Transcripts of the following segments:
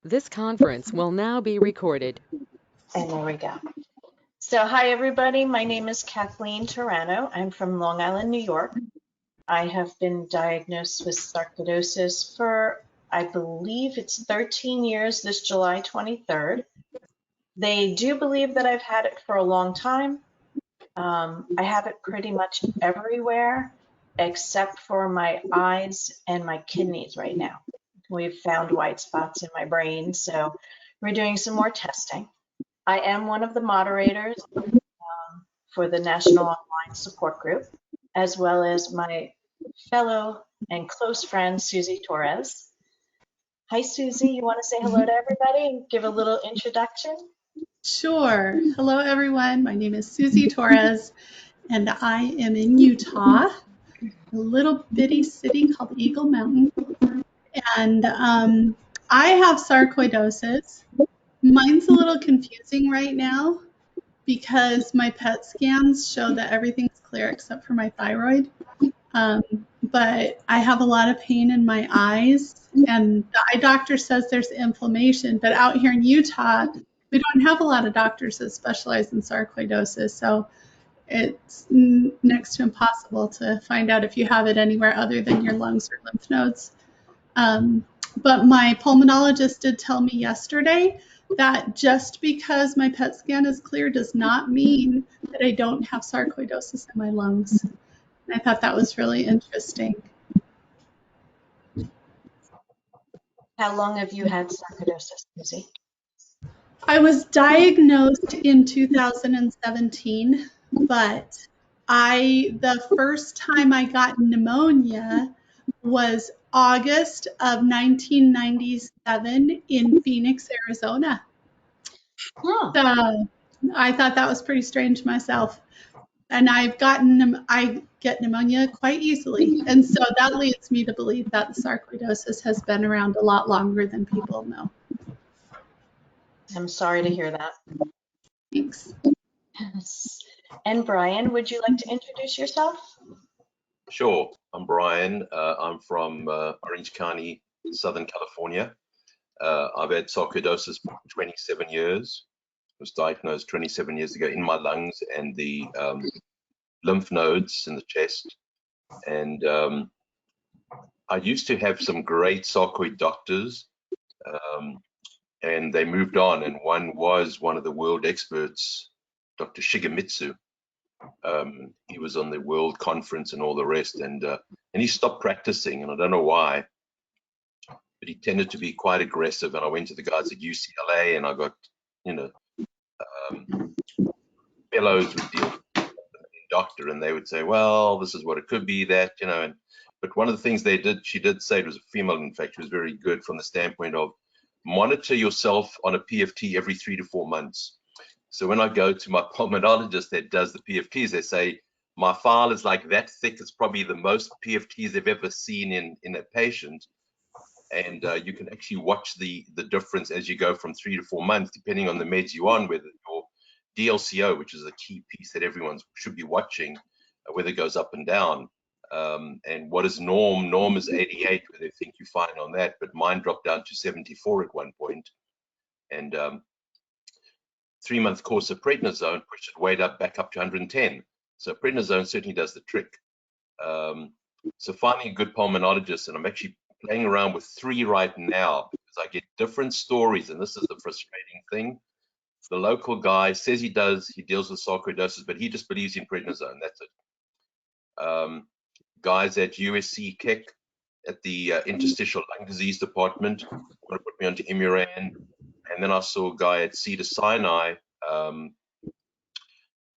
This conference will now be recorded. And there we go. So hi, everybody. My name is Kathleen Tarano. I'm from Long Island, New York. I have been diagnosed with sarcoidosis for, I believe it's 13 years this July 23rd. They do believe that I've had it for a long time. I have it pretty much everywhere except for my eyes and my kidneys right now. We've found white spots in my brain, so we're doing some more testing. I am one of the moderators for the National Online Support Group, as well as my fellow and close friend, Susie Torres. Hi, Susie. You want to say hello to everybody and give a little introduction? Sure. Hello, everyone. My name is Susie Torres, and I am in Utah, a little bitty city called Eagle Mountain. And I have sarcoidosis. Mine's a little confusing right now because my PET scans show that everything's clear except for my thyroid. But I have a lot of pain in my eyes, and the eye doctor says there's inflammation. But out here in Utah, we don't have a lot of doctors that specialize in sarcoidosis, so it's next to impossible to find out if you have it anywhere other than your lungs or lymph nodes. But my pulmonologist did tell me yesterday that just because my PET scan is clear does not mean that I don't have sarcoidosis in my lungs. I thought that was really interesting. How long have you had sarcoidosis, Susie? I was diagnosed in 2017, but the first time I got pneumonia was August of 1997 in Phoenix, Arizona. Huh. So I thought that was pretty strange myself. And I get pneumonia quite easily. And so that leads me to believe that the sarcoidosis has been around a lot longer than people know. I'm sorry to hear that. Thanks. And Brian, would you like to introduce yourself? Sure. I'm Brian. I'm from Orange County, Southern California. I've had sarcoidosis for 27 years. I was diagnosed 27 years ago in my lungs and the lymph nodes in the chest. And I used to have some great sarcoid doctors, and they moved on. And one was one of the world experts, Dr. Shigemitsu. He was on the world conference and all the rest, and he stopped practicing, and I don't know why, but he tended to be quite aggressive. And I went to the guys at UCLA, and I got, fellows would deal with the doctor, and they would say, well, this is what it could be, that, but one of the things she did say, it was a female, in fact, she was very good from the standpoint of monitor yourself on a PFT every 3 to 4 months. So when I go to my pulmonologist that does the PFTs, they say, my file is like that thick. It's probably the most PFTs they've ever seen in a patient. And you can actually watch the difference as you go from 3 to 4 months, depending on the meds you're on, whether your DLCO, which is a key piece that everyone should be watching, whether it goes up and down. And what is norm? Norm is 88, where they think you're fine on that, but mine dropped down to 74 at one point. And 3-month course of prednisone pushed it way back up to 110. So prednisone certainly does the trick. So finding a good pulmonologist, and I'm actually playing around with 3 right now because I get different stories, and this is the frustrating thing. The local guy says he deals with sarcoidosis, but he just believes in prednisone. That's it. Guys at USC Keck at the interstitial lung disease department want to put me onto Imuran, and then I saw a guy at Cedars-Sinai,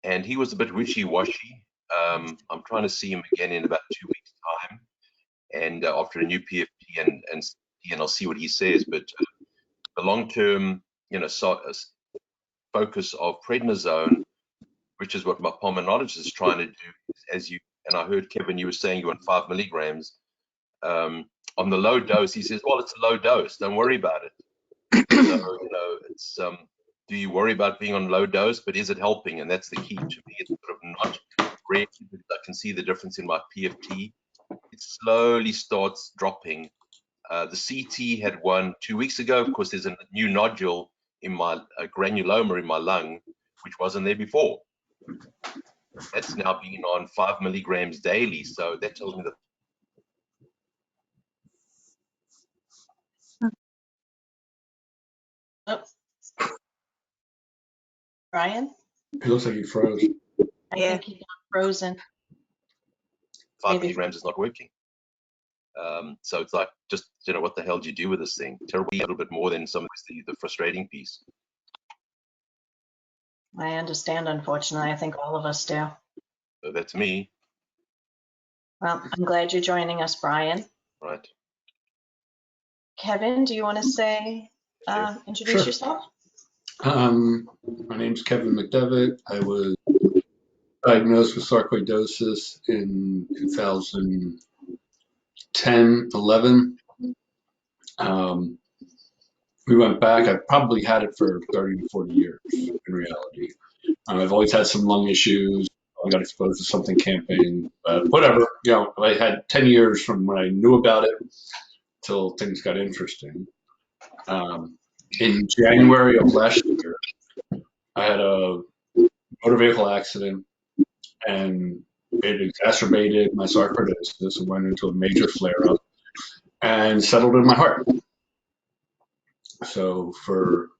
and he was a bit wishy-washy. I'm trying to see him again in about 2 weeks' time, and after a new PFT, and I'll see what he says. But the long-term, focus of prednisone, which is what my pulmonologist is trying to do, and I heard Kevin, you were saying you want 5 milligrams on the low dose. He says, well, it's a low dose. Don't worry about it. So, it's do you worry about being on low dose, but is it helping? And that's the key to me. It's sort of not great, because I can see the difference in my PFT. It slowly starts dropping The CT had one 2 weeks ago. Of course, there's a new nodule in my granuloma in my lung, which wasn't there before. That's now been on 5 milligrams daily. So that tells me that. Oh. Brian? It looks like he froze. I think he got frozen. 5 Maybe. milligrams is not working. So it's like, just, what the hell do you do with this thing? Terribly, a little bit more than some of the frustrating piece. I understand, unfortunately. I think all of us do. So that's me. Well, I'm glad you're joining us, Brian. Right. Kevin, do you want to say, introduce Sure. yourself? My name's Kevin McDevitt. I was diagnosed with sarcoidosis in 2010, 11. We went back. I probably had it for 30 to 40 years in reality. I've always had some lung issues. I got exposed to something camping, but whatever. I had 10 years from when I knew about it till things got interesting. In January of last year, I had a motor vehicle accident, and it exacerbated my sarcoidosis and went into a major flare-up and settled in my heart. So for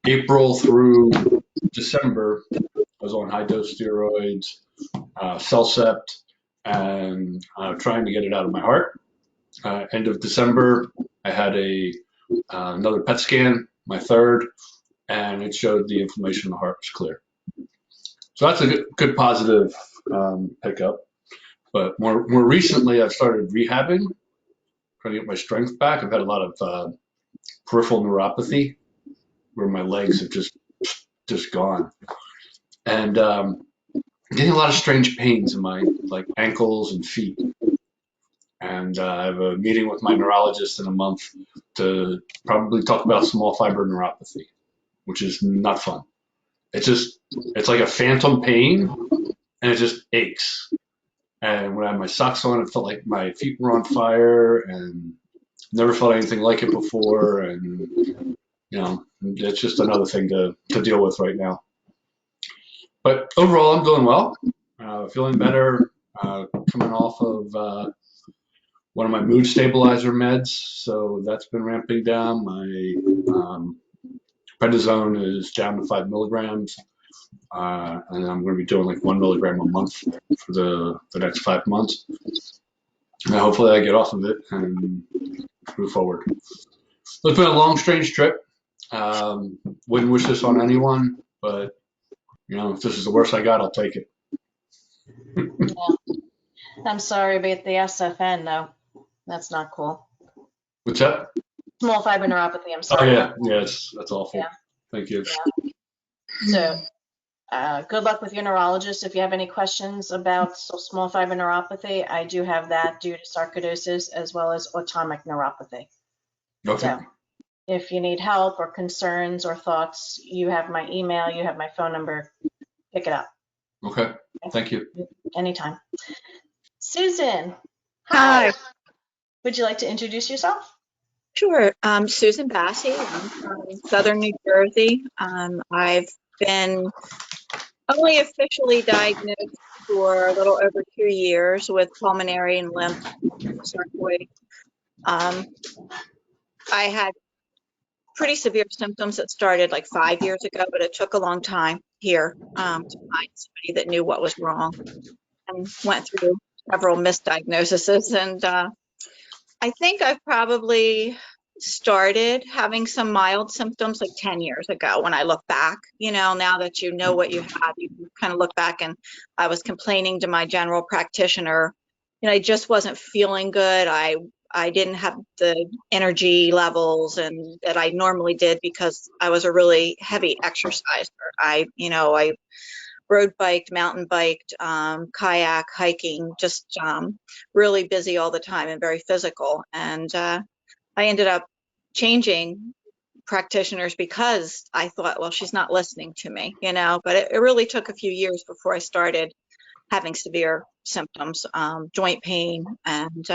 April through December, I was on high-dose steroids, Cellcept, and trying to get it out of my heart. End of December, I had another PET scan, my third, and it showed the inflammation in the heart was clear. So that's a good positive pickup. But more recently, I've started rehabbing, trying to get my strength back. I've had a lot of peripheral neuropathy, where my legs have just gone, and getting a lot of strange pains in my ankles and feet. And I have a meeting with my neurologist in a month to probably talk about small fiber neuropathy, which is not fun. It's like a phantom pain, and it just aches. And when I had my socks on, it felt like my feet were on fire, and never felt anything like it before. And it's just another thing to deal with right now. But overall, I'm doing well, feeling better, coming off of one of my mood stabilizer meds, so that's been ramping down. My prednisone is down to 5 milligrams, and I'm going to be doing 1 milligram a month for the next 5 months. And hopefully I get off of it and move forward. So it's been a long, strange trip. Wouldn't wish this on anyone, but if this is the worst I got, I'll take it. Yeah. I'm sorry about the SFN, though. That's not cool. What's that? Small fiber neuropathy. I'm Oh sorry. yeah, yes, that's awful. Yeah. Thank you. Yeah. So good luck with your neurologist. If you have any questions about small fiber neuropathy, I do have that due to sarcoidosis as well as autonomic neuropathy. Okay. So if you need help or concerns or thoughts, you have my email, you have my phone number, pick it up. Okay. Thank you. Anytime. Susan. Hi. Would you like to introduce yourself? Sure. Susan Bassey. I'm from Southern New Jersey. I've been only officially diagnosed for a little over 2 years with pulmonary and lymph sarcoid. I had pretty severe symptoms that started 5 years ago, but it took a long time here to find somebody that knew what was wrong, and went through several misdiagnoses. And I think I've probably started having some mild symptoms 10 years ago when I look back. Now that you know what you have, you kind of look back, and I was complaining to my general practitioner. I just wasn't feeling good. I didn't have the energy levels and that I normally did because I was a really heavy exerciser. I road biked, mountain biked, kayak, hiking, just really busy all the time and very physical. And I ended up changing practitioners because I thought, well, she's not listening to me, but it really took a few years before I started having severe symptoms, joint pain, and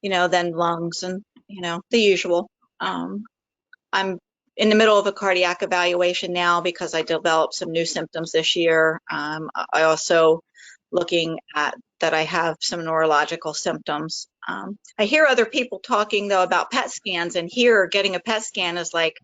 then lungs and, the usual. I'm in the middle of a cardiac evaluation now because I developed some new symptoms this year. I also looking at that I have some neurological symptoms. I hear other people talking though about PET scans, and here getting a PET scan is like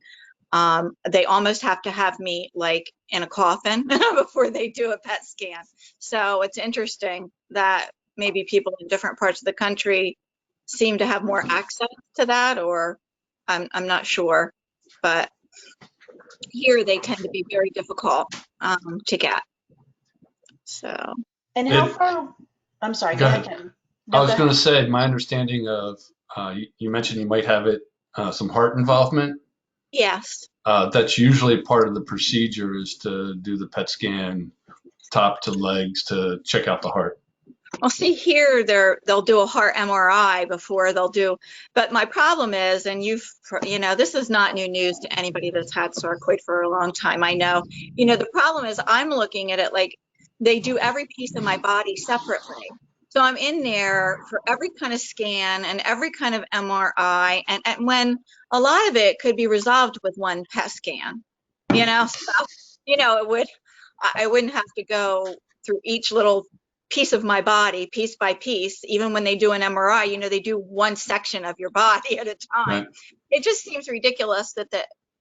they almost have to have me like in a coffin before they do a PET scan. So it's interesting that maybe people in different parts of the country seem to have more access to that, or I'm not sure, but here they tend to be very difficult to get. So. And how far? I'm sorry. Go ahead, Kevin. I No, was go going ahead. to say, my understanding of, you mentioned you might have it, some heart involvement. Yes. That's usually part of the procedure, is to do the PET scan top to legs to check out the heart. Well, see here, they'll do a heart MRI before they'll do, but my problem is, and this is not new news to anybody that's had sarcoid for a long time. I know, the problem is I'm looking at it like they do every piece of my body separately. So I'm in there for every kind of scan and every kind of MRI, and when a lot of it could be resolved with one PET scan, so, I wouldn't have to go through each little piece of my body, piece by piece. Even when they do an MRI, they do one section of your body at a time. Right. It just seems ridiculous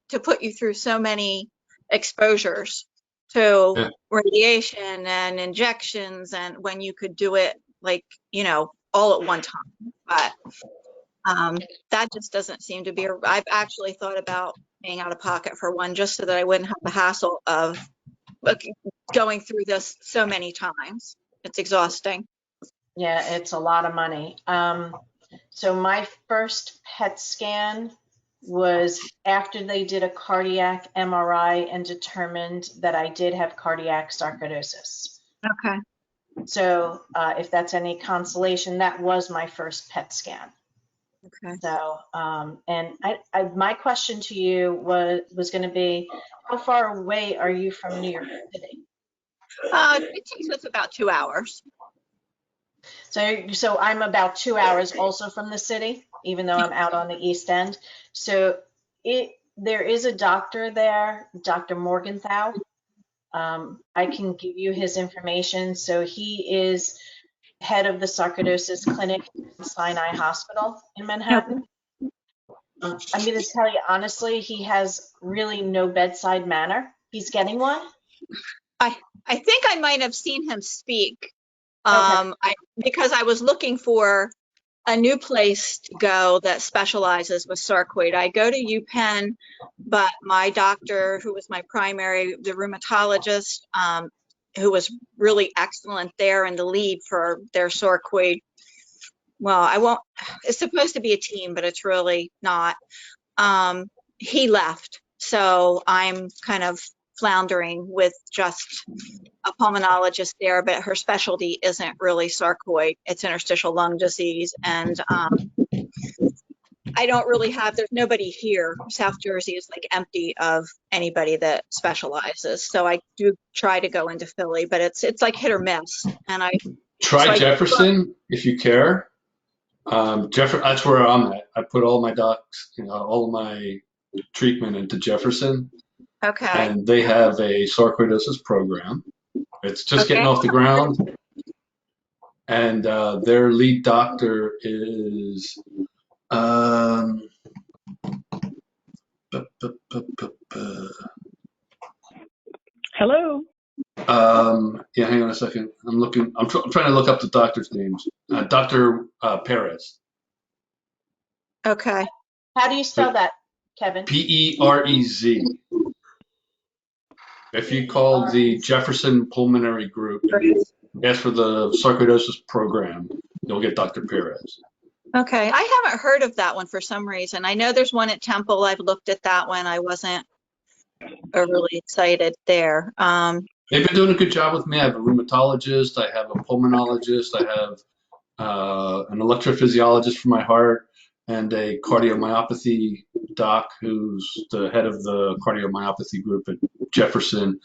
to put you through so many exposures to radiation and injections, and when you could do it like, all at one time. But that just doesn't seem to be, I've actually thought about paying out of pocket for one just so that I wouldn't have the hassle of going through this so many times. It's exhausting. Yeah, it's a lot of money. So my first PET scan was after they did a cardiac MRI and determined that I did have cardiac sarcoidosis. Okay. So if that's any consolation, that was my first PET scan. Okay. So, and my question to you was going to be, how far away are you from New York City? It takes us about 2 hours. So I'm about 2 hours also from the city, even though I'm out on the East End. So there is a doctor there, Dr. Morgenthau. I can give you his information. So he is head of the sarcoidosis clinic in Sinai Hospital in Manhattan. I'm going to tell you honestly, he has really no bedside manner. He's getting one. I think I might have seen him speak. Okay. Because I was looking for a new place to go that specializes with sarcoid. I go to UPenn, but my doctor, who was my primary, the rheumatologist, who was really excellent there and the lead for their sarcoid. Well, it's supposed to be a team, but it's really not. He left. So I'm kind of floundering with just a pulmonologist there, but her specialty isn't really sarcoid. It's interstitial lung disease. And I don't really there's nobody here. South Jersey is like empty of anybody that specializes. So I do try to go into Philly, but it's like hit or miss. And try Jefferson if you care. That's where I'm at. I put all my docs, all of my treatment into Jefferson. Okay. And they have a sarcoidosis program. It's just getting off the ground. And their lead doctor is Hello. Yeah, hang on a second. I'm trying to look up the doctor's names. Dr. Perez. Okay. How do you spell that, Kevin? Perez. If you call the Jefferson Pulmonary Group, ask for the sarcoidosis program, you'll get Dr. Perez. Okay. I haven't heard of that one for some reason. I know there's one at Temple. I've looked at that one. I wasn't overly excited there. They've been doing a good job with me. I have a rheumatologist. I have a pulmonologist. I have an electrophysiologist for my heart, and a cardiomyopathy doc who's the head of the cardiomyopathy group at Jefferson,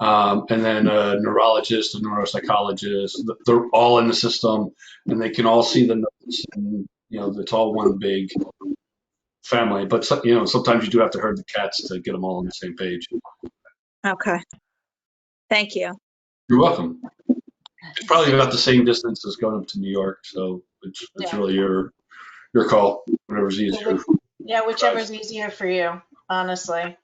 and then a neurologist, a neuropsychologist. They're all in the system, and they can all see the notes and it's all one big family. But sometimes you do have to herd the cats to get them all on the same page. Okay. Thank you. You're welcome. It's probably about the same distance as going up to New York, so it's Yeah. really your call, whatever's easier. Yeah, whichever's easier for you, honestly.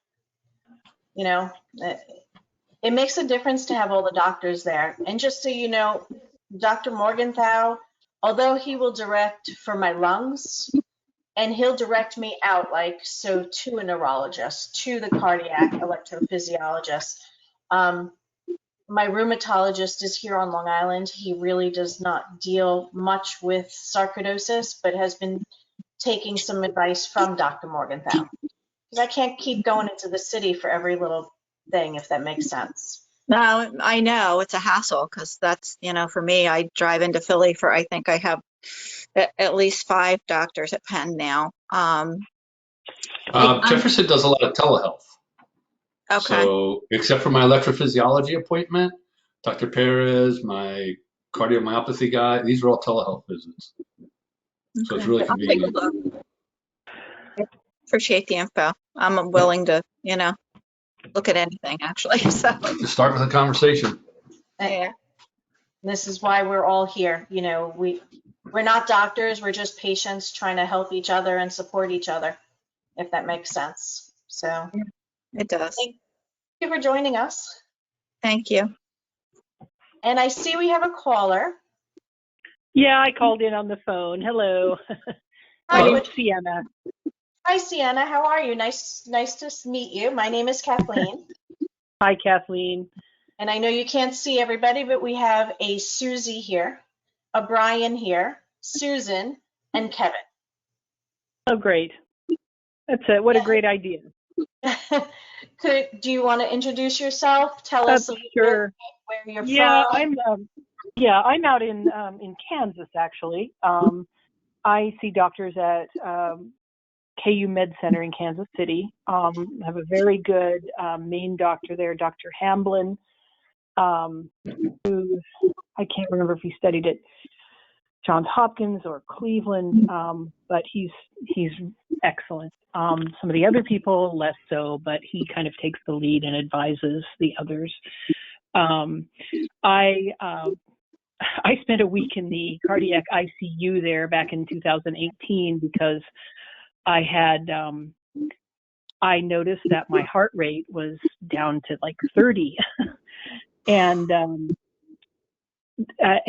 It makes a difference to have all the doctors there. And just so you know, Dr. Morgenthau, although he will direct for my lungs, and he'll direct me out to a neurologist, to the cardiac electrophysiologist. My rheumatologist is here on Long Island. He really does not deal much with sarcoidosis, but has been taking some advice from Dr. Morgenthau. Because I can't keep going into the city for every little thing, if that makes sense. No, I know it's a hassle because that's, for me, I drive into Philly for, I think I have at least 5 doctors at Penn now. Jefferson does a lot of telehealth. Okay. So except for my electrophysiology appointment, Dr. Perez, my cardiomyopathy guy, these are all telehealth visits. So it's really I'll take a convenient. look. I appreciate the info. I'm willing to, look at anything actually. So Just start with a conversation. yeah. This is why we're all here. We're not doctors. We're just patients trying to help each other and support each other, if that makes sense. So It does. thank you for joining us. Thank you. And I see we have a caller. Yeah, I called in on the phone. Hello. My Hi, name's Sienna. Hi, Sienna. How are you? Nice to meet you. My name is Kathleen. Hi, Kathleen. And I know you can't see everybody, but we have a Susie here, a Brian here, Susan, and Kevin. Oh, great. That's it. What a great idea. Do you want to introduce yourself? Tell us a little Sure. bit where you're Yeah, from. I'm out in Kansas actually. I see doctors at KU Med Center in Kansas City. I have a very good main doctor there, Dr. Hamblin, who I can't remember if he studied at Johns Hopkins or Cleveland, but he's excellent. Some of the other people less so, but he kind of takes the lead and advises the others. I spent a week in the cardiac ICU there back in 2018 because I had I noticed that my heart rate was down to like 30, and I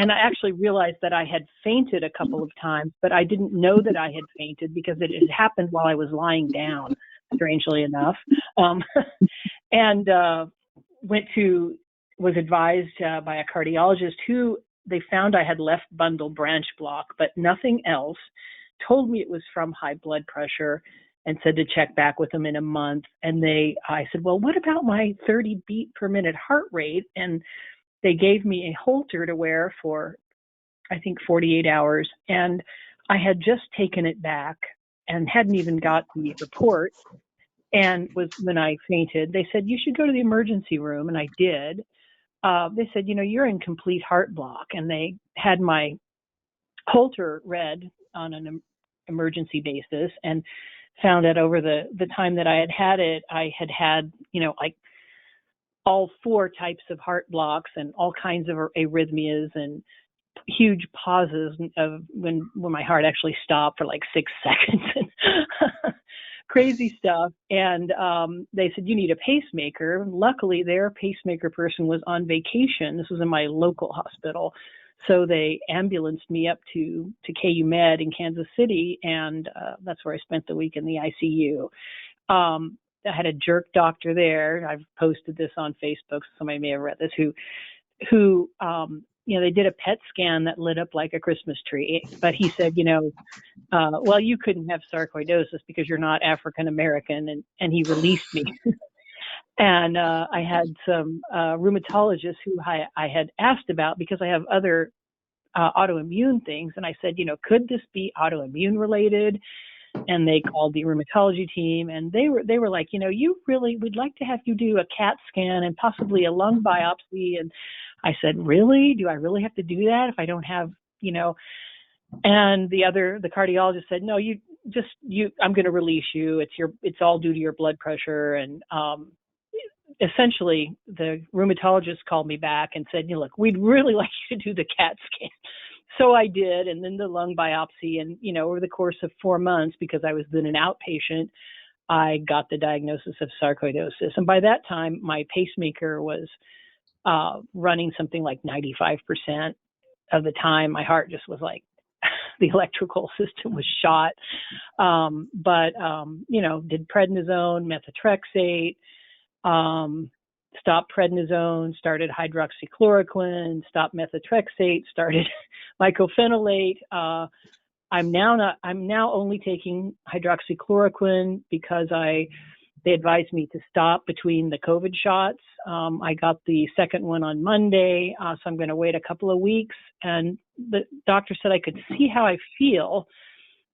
actually realized that I had fainted a couple of times, but I didn't know that I had fainted because it had happened while I was lying down, strangely enough. And was advised by a cardiologist who they found I had left bundle branch block, but nothing else, told me it was from high blood pressure and said to check back with them in a month. And I said, well, what about my 30 beat per minute heart rate? And they gave me a Holter to wear for, I think, 48 hours. And I had just taken it back and hadn't even got the report. And when I fainted, they said, you should go to the emergency room. And I did. They said, you're in complete heart block. And they had my Holter read on an emergency basis and found out over the time that I had it, I had, like all 4 types of heart blocks and all kinds of arrhythmias and huge pauses of when my heart actually stopped for like 6 seconds. Crazy stuff. And they said, you need a pacemaker. Luckily, their pacemaker person was on vacation. This was in my local hospital. So they ambulanced me up to KU Med in Kansas City, and that's where I spent the week in the ICU. I had a jerk doctor there. I've posted this on Facebook, so somebody may have read this, who they did a PET scan that lit up like a Christmas tree. But he said, well, you couldn't have sarcoidosis because you're not African American, and he released me. And I had some rheumatologists who I had asked about because I have other autoimmune things. And I said, could this be autoimmune related? And they called the rheumatology team, and they were like, we'd like to have you do a CAT scan and possibly a lung biopsy. And I said, really? Do I really have to do that if I don't have, And the cardiologist said, no, I'm going to release you. It's all due to your blood pressure. And essentially, the rheumatologist called me back and said, look, we'd really like you to do the CAT scan. So I did, and then the lung biopsy. And, over the course of 4 months, because I was then an outpatient, I got the diagnosis of sarcoidosis. And by that time, my pacemaker was running something like 95% of the time. My heart just was like, the electrical system was shot. Did prednisone, methotrexate, stopped prednisone, started hydroxychloroquine, stopped methotrexate, started mycophenolate. I'm now only taking hydroxychloroquine because they advised me to stop between the COVID shots. I got the second one on Monday, so I'm going to wait a couple of weeks. And the doctor said I could see how I feel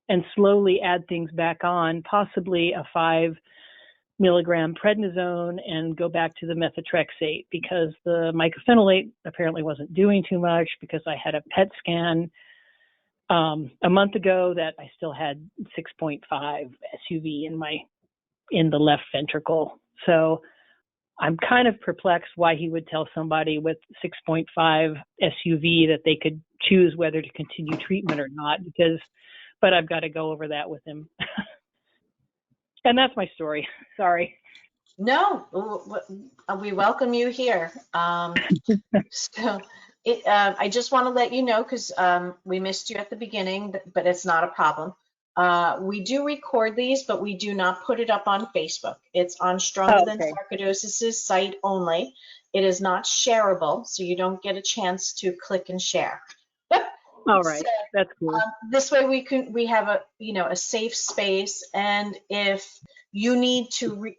and slowly add things back on, possibly a 5 milligram prednisone and go back to the methotrexate, because the mycophenolate apparently wasn't doing too much, because I had a PET scan a month ago that I still had 6.5 SUV in the left ventricle. So I'm kind of perplexed why he would tell somebody with 6.5 SUV that they could choose whether to continue treatment or not, but I've got to go over that with him. And that's my story. Sorry. No, we welcome you here. I just want to let you know, because we missed you at the beginning, but it's not a problem. We do record these, but we do not put it up on Facebook. It's on Stronger Than Sarcoidosis' site only. It is not shareable, so you don't get a chance to click and share. All right, so, that's cool. This way we have a safe space, and if you need to,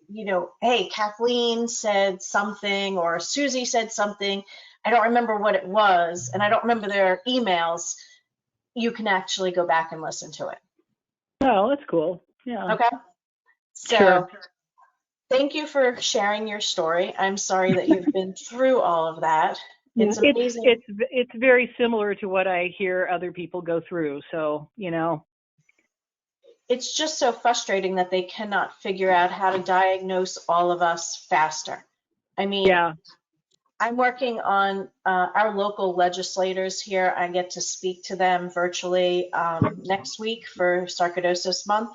hey, Kathleen said something or Susie said something, I don't remember what it was, and I don't remember their emails, you can actually go back and listen to it. Oh, that's cool. Yeah. Okay. So sure. Thank you for sharing your story. I'm sorry that you've been through all of that. It's amazing. It's very similar to what I hear other people go through. So, It's just so frustrating that they cannot figure out how to diagnose all of us faster. I mean, yeah. I'm working on our local legislators here. I get to speak to them virtually next week for Sarcoidosis Month.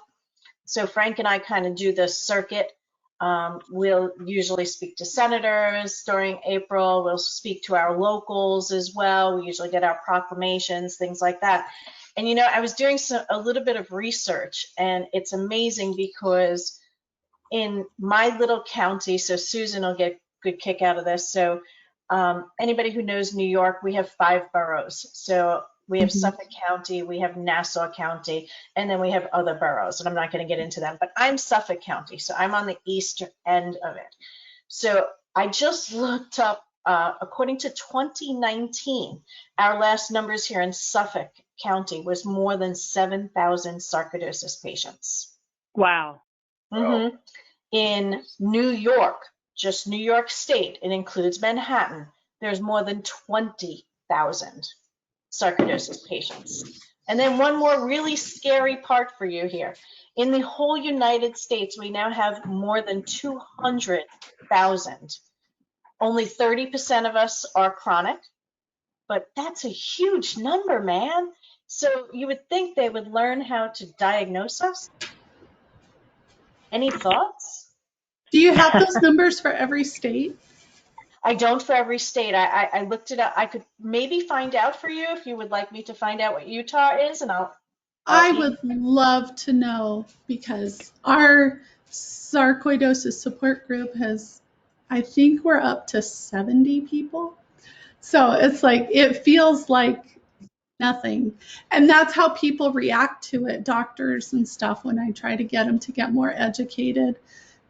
So Frank and I kind of do the circuit. We'll usually speak to senators during April. We'll speak to our locals as well. We usually get our proclamations, things like that. And, I was doing a little bit of research, and it's amazing because in my little county, so Susan will get a good kick out of this. So anybody who knows New York, we have 5 boroughs. So we have Suffolk County, we have Nassau County, and then we have other boroughs, and I'm not going to get into them, but I'm Suffolk County, so I'm on the eastern end of it. So I just looked up, according to 2019, our last numbers here in Suffolk County was more than 7,000 sarcoidosis patients. Wow. Mm-hmm. In New York, just New York State, it includes Manhattan, there's more than 20,000 sarcoidosis patients. And then one more really scary part for you here. In the whole United States, we now have more than 200,000. Only 30% of us are chronic, but that's a huge number, man. So you would think they would learn how to diagnose us. Any thoughts? Do you have those numbers for every state? I don't for every state. I looked it up. I could maybe find out for you if you would like me to find out what Utah is, and I would love to know, because our sarcoidosis support group has, I think we're up to 70 people. So it's like, it feels like nothing. And that's how people react to it, doctors and stuff, when I try to get them to get more educated.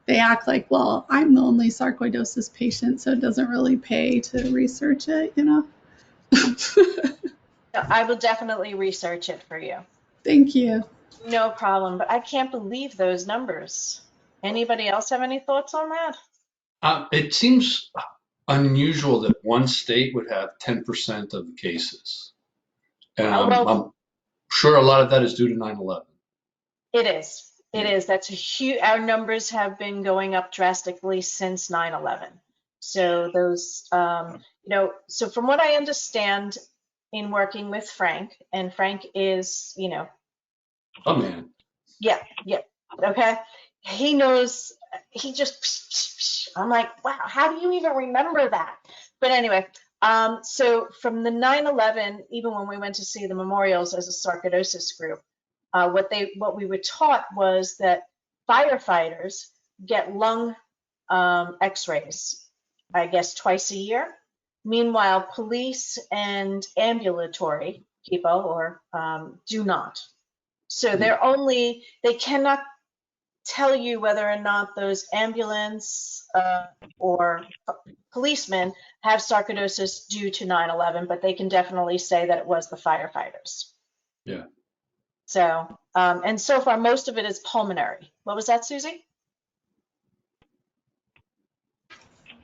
They act like, well, I'm the only sarcoidosis patient, so it doesn't really pay to research it, I will definitely research it for you. Thank you. No problem, but I can't believe those numbers. Anybody else have any thoughts on that? It seems unusual that one state would have 10% of the cases. And sure a lot of that is due to 9/11. It is. It Yeah. is. That's a huge, our numbers have been going up drastically since 9/11. So those, so from what I understand in working with Frank, and Frank is, Oh man. yeah, okay. He knows, he just, I'm like, wow, how do you even remember that? But anyway, so from the 9/11, even when we went to see the memorials as a sarcoidosis group, what we were taught was that firefighters get lung x-rays, I guess twice a year. Meanwhile, police and ambulatory people do not. So they cannot tell you whether or not those ambulance or policemen have sarcoidosis due to 9/11, but they can definitely say that it was the firefighters. Yeah. So, and so far, most of it is pulmonary. What was that, Susie?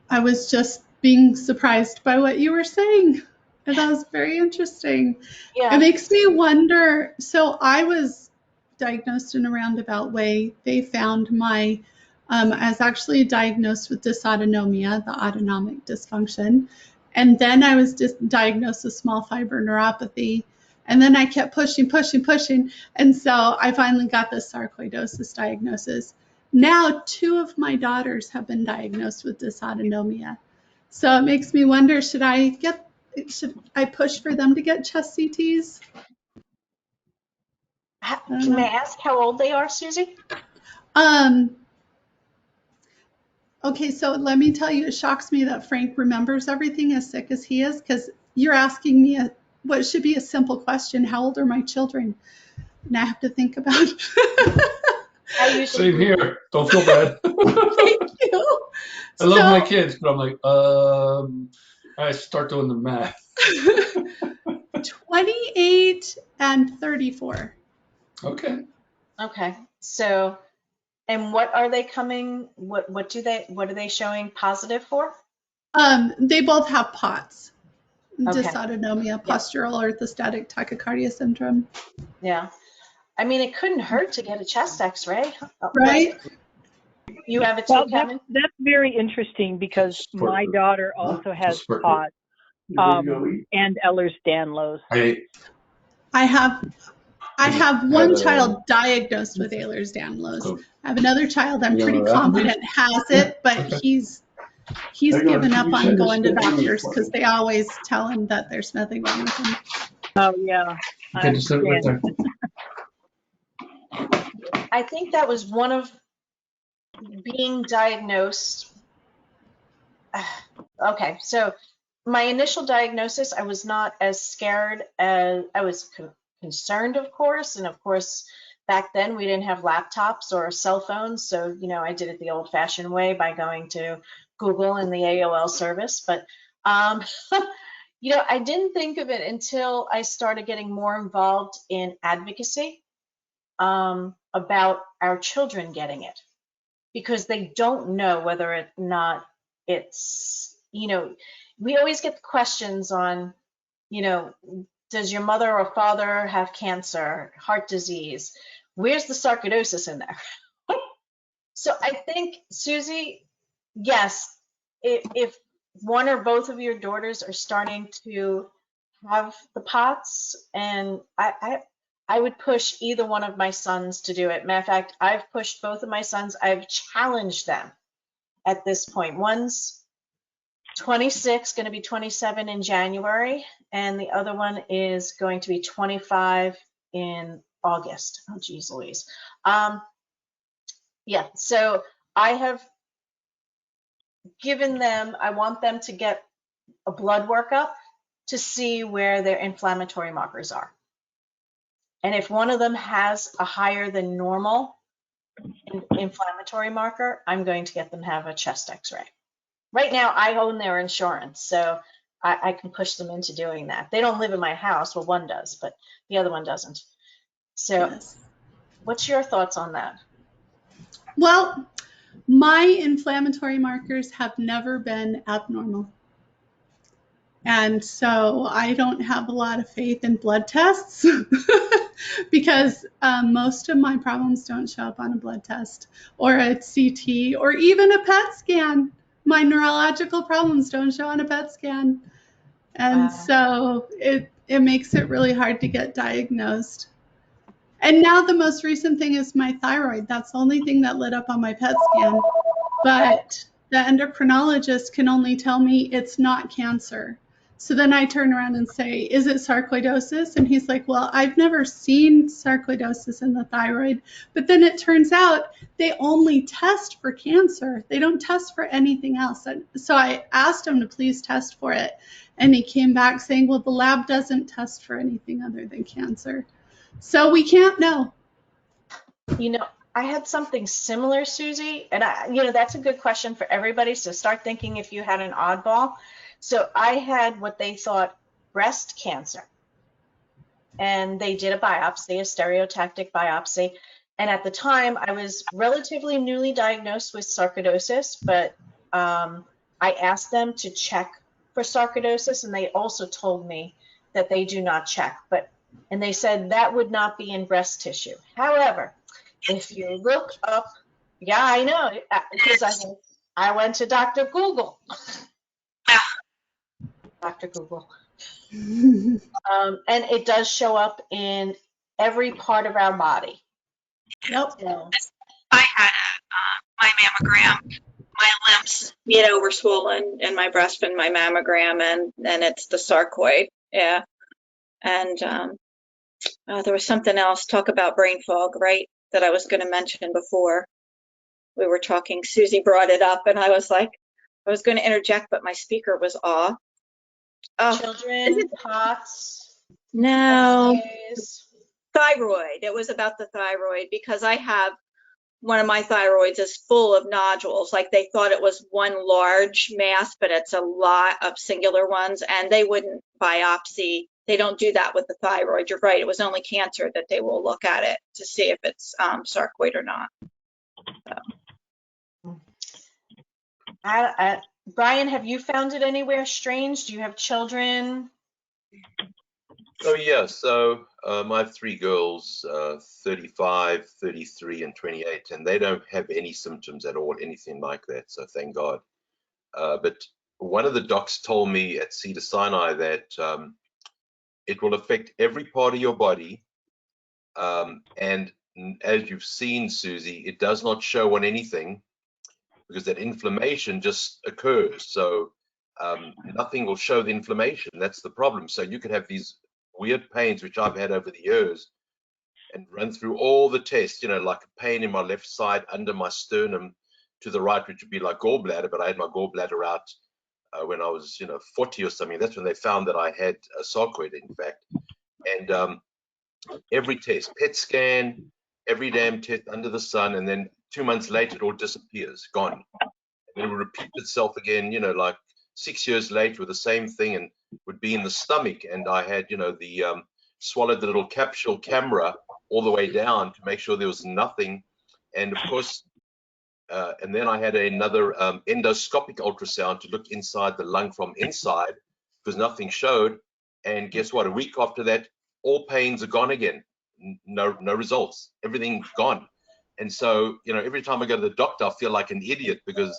I was just being surprised by what you were saying. And that was very interesting. Yeah. It makes me wonder. So I was diagnosed in a roundabout way. They found I was actually diagnosed with dysautonomia, the autonomic dysfunction. And then I was diagnosed with small fiber neuropathy. And then I kept pushing. And so I finally got the sarcoidosis diagnosis. Now, 2 of my daughters have been diagnosed with dysautonomia. So it makes me wonder, should I push for them to get chest CTs? May I ask how old they are, Susie? Okay, so let me tell you, it shocks me that Frank remembers everything as sick as he is, because you're asking me what should be a simple question: how old are my children? And I have to think about. Same here. Don't feel bad. Thank you. I love my kids, but I'm like, I start doing the math. 28 and 34. Okay. Okay. So, and what are they coming? What are they showing positive for? They both have POTS, Okay. dysautonomia, postural orthostatic tachycardia syndrome. Yeah. I mean, it couldn't hurt to get a chest X-ray, right? You have it too, Well, Kevin? that's very interesting because my daughter also has POTS and Ehlers-Danlos. I have one child diagnosed with Ehlers-Danlos. I have another child I'm pretty confident has it, but he's given up on going to doctors because they always tell him that there's nothing wrong with him. Oh yeah. Okay, just sit right there. I think that was one of being diagnosed. Okay, so my initial diagnosis, I was not as scared as I was concerned, of course. And of course, back then we didn't have laptops or cell phones. So, I did it the old fashioned way by going to Google and the AOL service. But, I didn't think of it until I started getting more involved in advocacy about our children getting it, because they don't know whether or not it's, we always get the questions on, does your mother or father have cancer, heart disease? Where's the sarcoidosis in there? So I think, Susie, yes, if one or both of your daughters are starting to have the POTS, and I would push either one of my sons to do it. Matter of fact, I've pushed both of my sons. I've challenged them at this point. One's 26, going to be 27 in January, and the other one is going to be 25 in August. Oh, geez Louise. Yeah, so I have given them, I want them to get a blood workup to see where their inflammatory markers are. And if one of them has a higher than normal inflammatory marker, I'm going to get them to have a chest X-ray. Right now, I own their insurance, so I can push them into doing that. They don't live in my house. Well, one does, but the other one doesn't. So yes. What's your thoughts on that? Well, my inflammatory markers have never been abnormal. And so I don't have a lot of faith in blood tests. because most of my problems don't show up on a blood test or a CT or even a PET scan. My neurological problems don't show on a PET scan. And so it makes it really hard to get diagnosed. And now the most recent thing is my thyroid. That's the only thing that lit up on my PET scan. But the endocrinologist can only tell me it's not cancer. So then I turn around and say, is it sarcoidosis? And he's like, well, I've never seen sarcoidosis in the thyroid. But then it turns out they only test for cancer. They don't test for anything else. And so I asked him to please test for it. And he came back saying, well, the lab doesn't test for anything other than cancer. So we can't know. You know, I had something similar, Susie, and that's a good question for everybody. So start thinking if you had an oddball. So I had what they thought breast cancer, and they did a biopsy, a stereotactic biopsy. And at the time, I was relatively newly diagnosed with sarcoidosis, but I asked them to check for sarcoidosis, and they also told me that they do not check. And they said that would not be in breast tissue. However, if you look up, yeah, I know, because I went to Dr. Google. Dr. Google. And it does show up in every part of our body. Yep. So, I had my mammogram. My limbs, were swollen in my breast and my mammogram, and it's the sarcoid. Yeah. And there was something else. Talk about brain fog, right? That I was going to mention before we were talking. Susie brought it up, and I was like, I was going to interject, but my speaker was off. Oh, children, POTS, no. X-rays. Thyroid. It was about the thyroid, because I have one of my thyroids is full of nodules. Like they thought it was one large mass, but it's a lot of singular ones, and they wouldn't biopsy. They don't do that with the thyroid. You're right. It was only cancer that they will look at it to see if it's sarcoid or not. So. Brian, have you found it anywhere strange? Do you have children? Oh yeah, so I have three girls, 35, 33, and 28, and they don't have any symptoms at all, anything like that, so thank God. But one of the docs told me at Cedar Sinai that it will affect every part of your body, and as you've seen, Susie, it does not show on anything because that inflammation just occurs. So nothing will show the inflammation. That's the problem. So you could have these weird pains, which I've had over the years, and run through all the tests, like a pain in my left side under my sternum to the right, which would be like gallbladder, but I had my gallbladder out when I was, 40 or something. That's when they found that I had a sarcoid, in fact. And every test, PET scan, every damn test under the sun, and then 2 months later, it all disappears, gone. And then it would repeat itself again, like 6 years later with the same thing, and would be in the stomach. And I had, swallowed the little capsule camera all the way down to make sure there was nothing. And of course, and then I had another endoscopic ultrasound to look inside the lung from inside because nothing showed. And guess what? A week after that, all pains are gone again. No results. Everything's gone. And so, every time I go to the doctor, I feel like an idiot because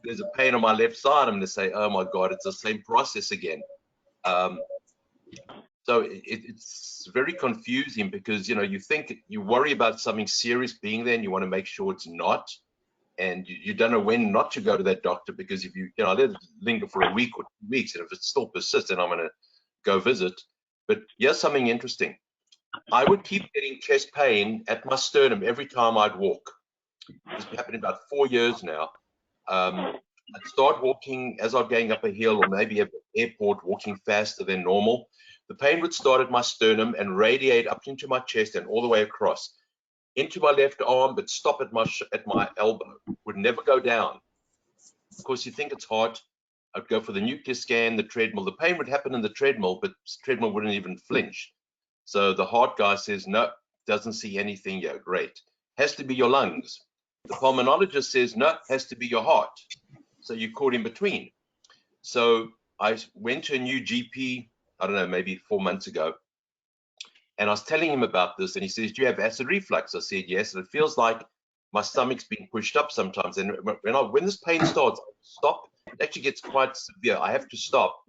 there's a pain on my left side. I'm going to say, oh my God, it's the same process again. So it's very confusing because, you think you worry about something serious being there and you want to make sure it's not. And you don't know when not to go to that doctor because if I let it linger for a week or 2 weeks, and if it still persists, then I'm going to go visit. But here's something interesting. I would keep getting chest pain at my sternum every time I'd walk. It's been happening about 4 years now. I'd start walking as I'm going up a hill or maybe at the airport, walking faster than normal. The pain would start at my sternum and radiate up into my chest and all the way across into my left arm, but stop at my elbow. Would never go down. Of course, you think it's hard. I'd go for the nuclear scan, the treadmill. The pain would happen in the treadmill, but the treadmill wouldn't even flinch. So the heart guy says, no, doesn't see anything here. Great. Has to be your lungs. The pulmonologist says, no, has to be your heart. So you're caught in between. So I went to a new GP, I don't know, maybe 4 months ago. And I was telling him about this, and he says, "Do you have acid reflux?" I said, "Yes." And it feels like my stomach's being pushed up sometimes. And when this pain starts, I stop. It actually gets quite severe. I have to stop,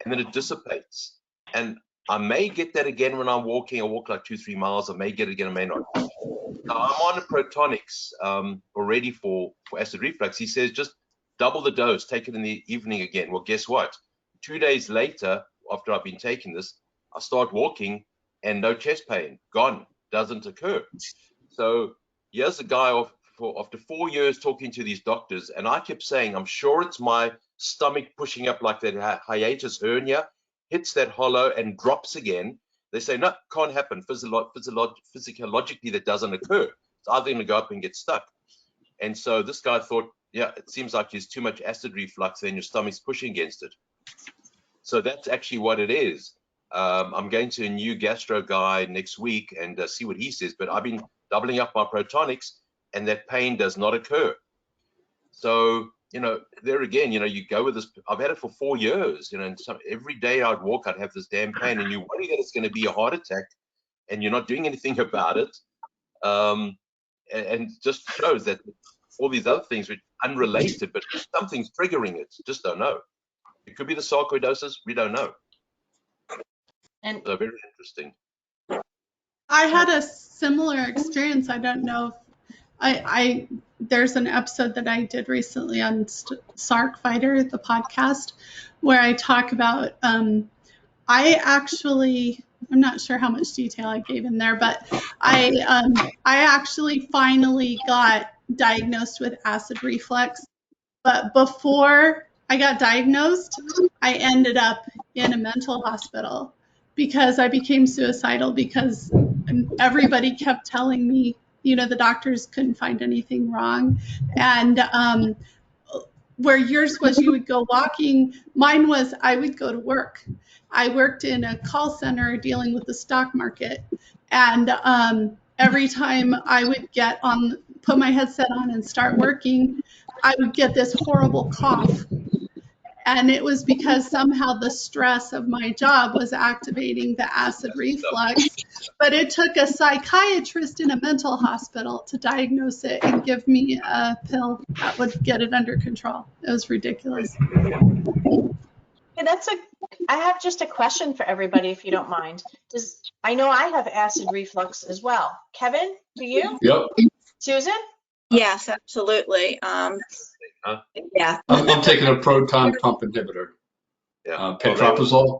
and then it dissipates. And I may get that again when I'm walking. I walk like 2-3 miles. I may get it again. I may not. So I'm on the Protonics already for acid reflux. He says just double the dose. Take it in the evening again. Well, guess what? 2 days later, after I've been taking this, I start walking and no chest pain. Gone. Doesn't occur. So here's a guy after 4 years talking to these doctors, and I kept saying, I'm sure it's my stomach pushing up like that hiatus hernia, hits that hollow and drops again. They say, no, can't happen. Physiologically, that doesn't occur. It's either going to go up and get stuck. And so this guy thought, yeah, it seems like there's too much acid reflux and your stomach's pushing against it. So that's actually what it is. I'm going to a new gastro guy next week and see what he says, but I've been doubling up my Protonics and that pain does not occur. So, there again, you go with this. I've had it for 4 years, and every day I'd walk, I'd have this damn pain, and you worry that it's going to be a heart attack and you're not doing anything about it. And just shows that all these other things are unrelated, but something's triggering it. Just don't know. It could be the sarcoidosis. We don't know. And So very interesting. I had a similar experience. I don't know if there's an episode that I did recently on Sarc Fighter, the podcast, where I talk about, I'm not sure how much detail I gave in there, but I actually finally got diagnosed with acid reflux. But before I got diagnosed, I ended up in a mental hospital because I became suicidal because everybody kept telling me, the doctors couldn't find anything wrong. And where yours was you would go walking, mine was I would go to work. I worked in a call center dealing with the stock market. And every time I would put my headset on and start working, I would get this horrible cough. And it was because somehow the stress of my job was activating the acid reflux. But it took a psychiatrist in a mental hospital to diagnose it and give me a pill that would get it under control. It was ridiculous. I have just a question for everybody, if you don't mind. I know I have acid reflux as well. Kevin, do you? Yep. Susan? Yes, absolutely. Yeah. I'm taking a proton pump inhibitor. Yeah. Pantoprazole.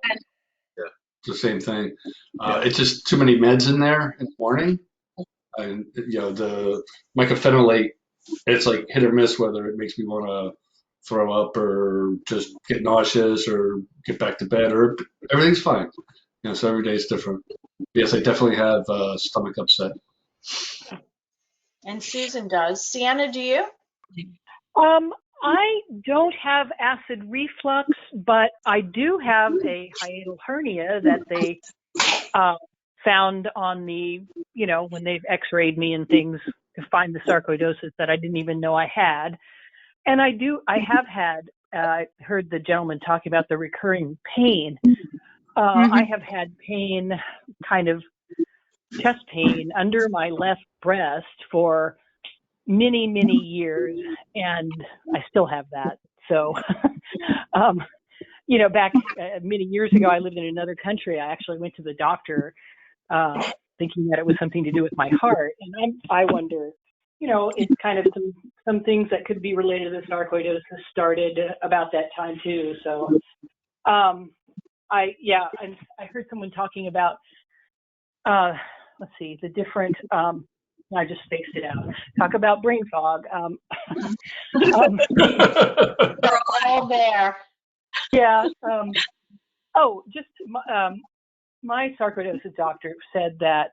Yeah. It's the same thing. It's just too many meds in there in the morning. And, the mycophenolate, it's like hit or miss whether it makes me want to throw up or just get nauseous or get back to bed, or everything's fine. So every day is different. Yes, I definitely have stomach upset. And Susan does. Sienna, do you? I don't have acid reflux, but I do have a hiatal hernia that they found on the, when they've x-rayed me and things to find the sarcoidosis that I didn't even know I had. And I have had, I heard the gentleman talking about the recurring pain. I have had pain, kind of chest pain under my left breast for many, many years, and I still have that. So, back many years ago, I lived in another country. I actually went to the doctor thinking that it was something to do with my heart. And I wonder, it's kind of some things that could be related to the sarcoidosis started about that time too. So, and I heard someone talking about, the different, I just spaced it out. Talk about brain fog. We're all there. Yeah. My sarcoidosis doctor said that,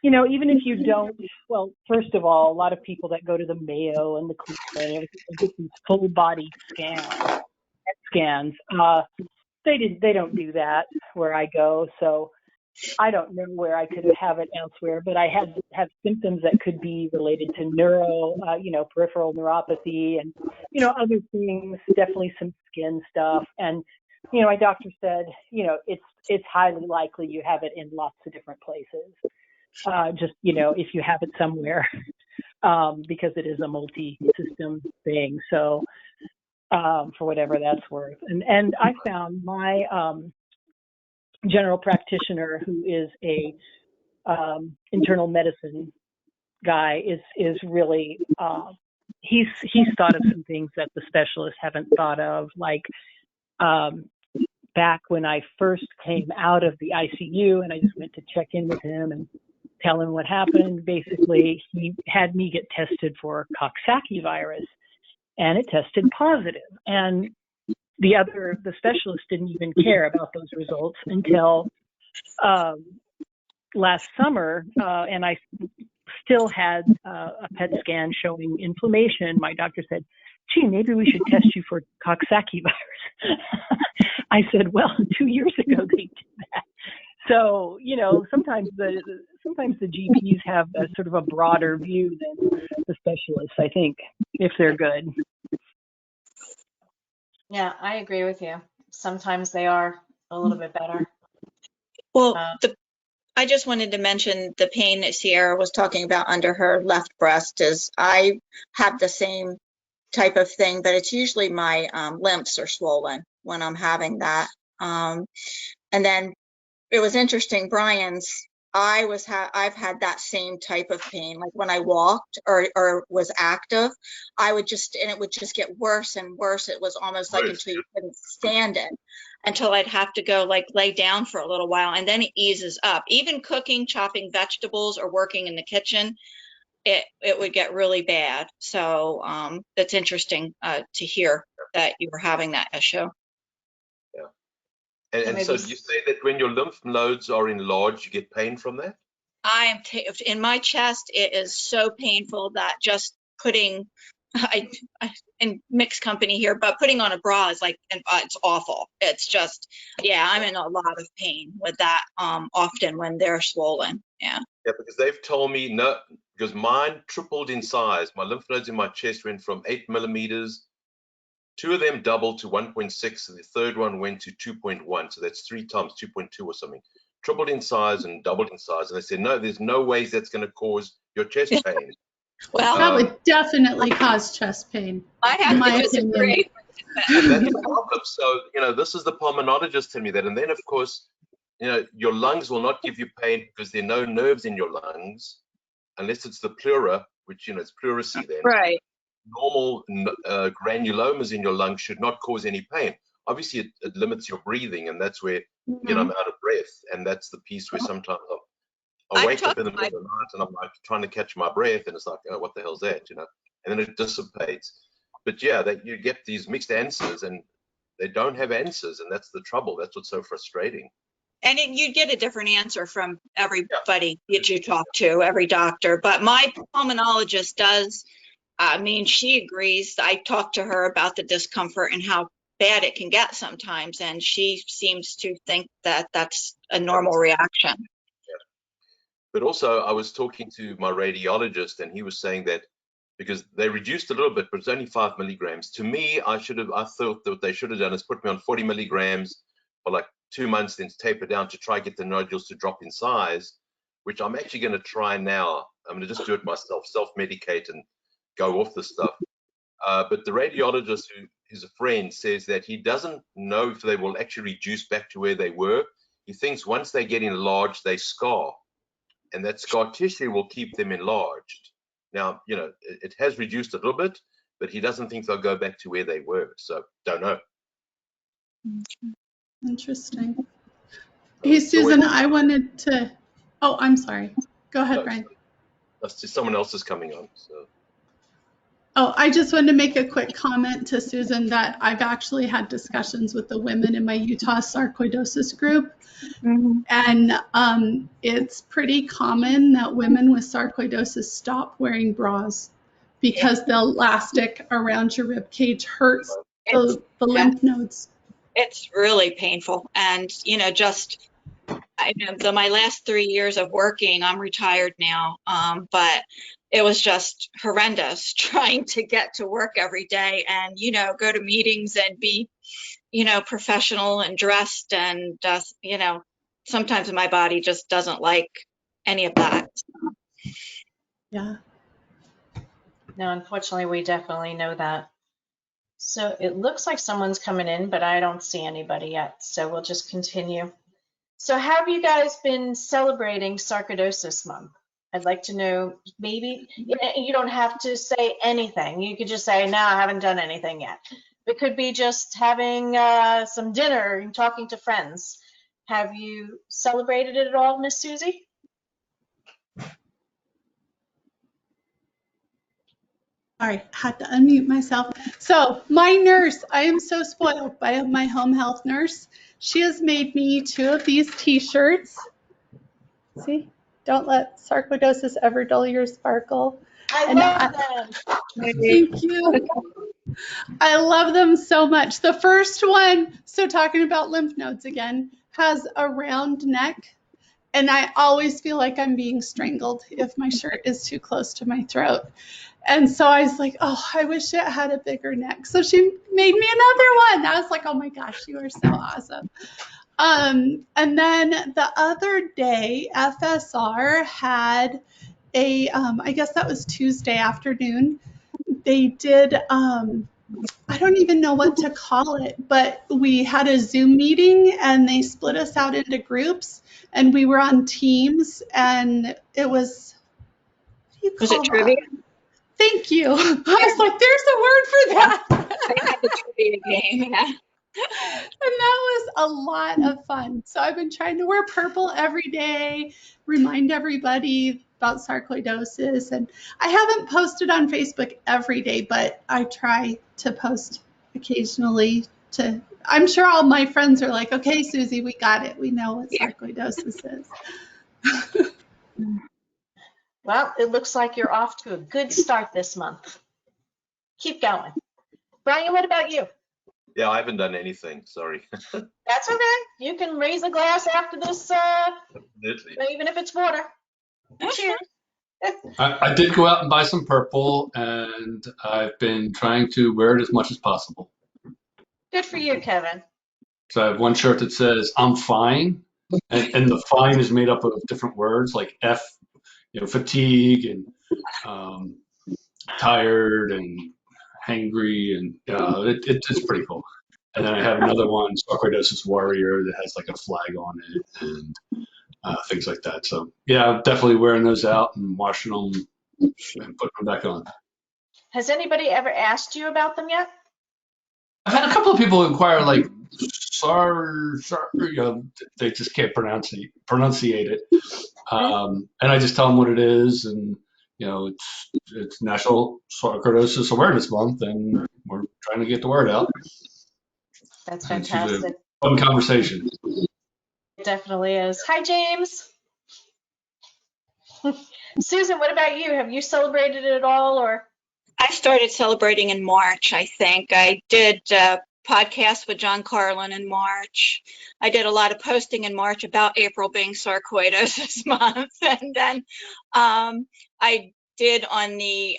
even if you don't, well, first of all, a lot of people that go to the Mayo and the Cleveland and everything, they get these full body scans. They don't do that where I go. So I don't know where I could have it elsewhere, but I have symptoms that could be related to peripheral neuropathy and, other things, definitely some skin stuff. And, my doctor said, it's highly likely you have it in lots of different places. Just, if you have it somewhere, because it is a multi-system thing. So for whatever that's worth. And I found my general practitioner, who is a internal medicine guy, is really, he's thought of some things that the specialists haven't thought of, like back when I first came out of the ICU and I just went to check in with him and tell him what happened. Basically, he had me get tested for Coxsackie virus, and it tested positive. And the specialist didn't even care about those results until last summer, and I still had a PET scan showing inflammation. My doctor said, "Gee, maybe we should test you for Coxsackie virus." I said, "Well, 2 years ago they did that." So, sometimes the GPs have a sort of a broader view than the specialists, I think, if they're good. Yeah, I agree with you. Sometimes they are a little bit better. Well, I just wanted to mention the pain that Sierra was talking about under her left breast. Is I have the same type of thing, but it's usually my lymphs are swollen when I'm having that. And then it was interesting, Brian's. I've had that same type of pain. Like when I walked or was active, and it would just get worse and worse. It was almost like until you couldn't stand it, until I'd have to go like lay down for a little while, and then it eases up. Even cooking, chopping vegetables, or working in the kitchen, it would get really bad. So that's interesting to hear that you were having that issue. And so you say that when your lymph nodes are enlarged, you get pain from that? I am in my chest. It is so painful that just putting, in mixed company here, but putting on a bra is like, it's awful. It's just, yeah, I'm in a lot of pain with that often when they're swollen. Yeah. Yeah, because they've told me no, because mine tripled in size. My lymph nodes in my chest went from 8 millimeters. 2 of them doubled to 1.6, and the third one went to 2.1. So that's 3 times 2.2 or something. Tripled in size and doubled in size. And they said, no, there's no ways that's going to cause your chest pain. Well, that would definitely cause chest pain. I have to disagree. And that's the problem. So, this is the pulmonologist telling me that. And then, of course, your lungs will not give you pain because there are no nerves in your lungs, unless it's the pleura, which, it's pleurisy then. Right. Normal granulomas in your lungs should not cause any pain. Obviously, it limits your breathing, and that's where I'm out of breath. And that's the piece where sometimes I'll wake up in the middle of the night and I'm like trying to catch my breath, and it's like, oh, what the hell's that, and then it dissipates. But yeah, that you get these mixed answers, and they don't have answers, and that's the trouble. That's what's so frustrating. And you get a different answer from everybody that you talk to, every doctor. But my pulmonologist does. She agrees. I talked to her about the discomfort and how bad it can get sometimes, and she seems to think that that's a normal reaction. Yeah. But also, I was talking to my radiologist, and he was saying that because they reduced a little bit, but it's only 5 milligrams. To me, I thought that what they should have done is put me on 40 milligrams for like 2 months, then taper down to try to get the nodules to drop in size, which I'm actually going to try now. I'm going to just do it myself, self-medicate and go off the stuff. But the radiologist, who is a friend, says that he doesn't know if they will actually reduce back to where they were. He thinks once they get enlarged, they scar, and that scar tissue will keep them enlarged. Now, it has reduced a little bit, but he doesn't think they'll go back to where they were. So, don't know. Interesting. Hey, Susan, I wanted to, oh, I'm sorry. Go ahead, Brian. That's just someone else is coming on. So. Oh, I just wanted to make a quick comment to Susan that I've actually had discussions with the women in my Utah sarcoidosis group. And it's pretty common that women with sarcoidosis stop wearing bras because the elastic around your rib cage hurts the lymph nodes. It's really painful. And, my last 3 years of working, I'm retired now, but it was just horrendous trying to get to work every day and, you know, go to meetings and be, you know, professional and dressed, and just, you know, sometimes my body just doesn't like any of that. Yeah. No, unfortunately, we definitely know that. So it looks like someone's coming in, but I don't see anybody yet. So we'll just continue. So how have you guys been celebrating Sarcoidosis Month? I'd like to know, maybe, you don't have to say anything. You could just say, no, I haven't done anything yet. It could be just having some dinner and talking to friends. Have you celebrated it at all, Miss Susie? Sorry, had to unmute myself. So my nurse, I am so spoiled by my home health nurse. She has made me 2 of these t-shirts. See, don't let sarcoidosis ever dull your sparkle. I And love them. thank you. I love them so much. The first one, so talking about lymph nodes again, has a round neck. And I always feel like I'm being strangled if my shirt is too close to my throat. And so I was like, oh, I wish it had a bigger neck. So she made me another one. I was like, oh my gosh, you are so awesome. And then the other day, FSR had I guess that was Tuesday afternoon. They did, I don't even know what to call it, but we had a Zoom meeting and they split us out into groups and we were on teams, and it was, what do you Was call it trivia? that? Thank you. I was like, there's a word for that. They had the trivia game. Yeah. And that was a lot of fun. So I've been trying to wear purple every day, remind everybody about sarcoidosis. And I haven't posted on Facebook every day, but I try to post occasionally to, I'm sure all my friends are like, okay, Susie, we got it. We know what sarcoidosis is. Well, it looks like you're off to a good start this month. Keep going. Brian, what about you? Yeah, I haven't done anything. Sorry. That's okay. You can raise a glass after this, Absolutely. even if it's water. Cheers. I did go out and buy some purple, and I've been trying to wear it as much as possible. Good for you, Kevin. So I have one shirt that says "I'm fine," and the "fine" is made up of different words like F, you know, fatigue and tired and hangry, and it's pretty cool. And then I have another one, Sarcoidosis Warrior, that has like a flag on it and things like that. So yeah, I'm definitely wearing those out and washing them and putting them back on. Has anybody ever asked you about them yet? I've had a couple of people inquire, like, you know, they just can't pronunciate it. And I just tell them what it is, and you know, it's National Sarcoidosis Awareness Month, and we're trying to get the word out. That's And it's usually fantastic. a fun conversation. It definitely is. Hi, James. Susan, what about you? Have you celebrated it at all, or? I started celebrating in March, I think. I did a podcast with John Carlin in March. I did a lot of posting in March about April being Sarcoidosis Month. And then I did on the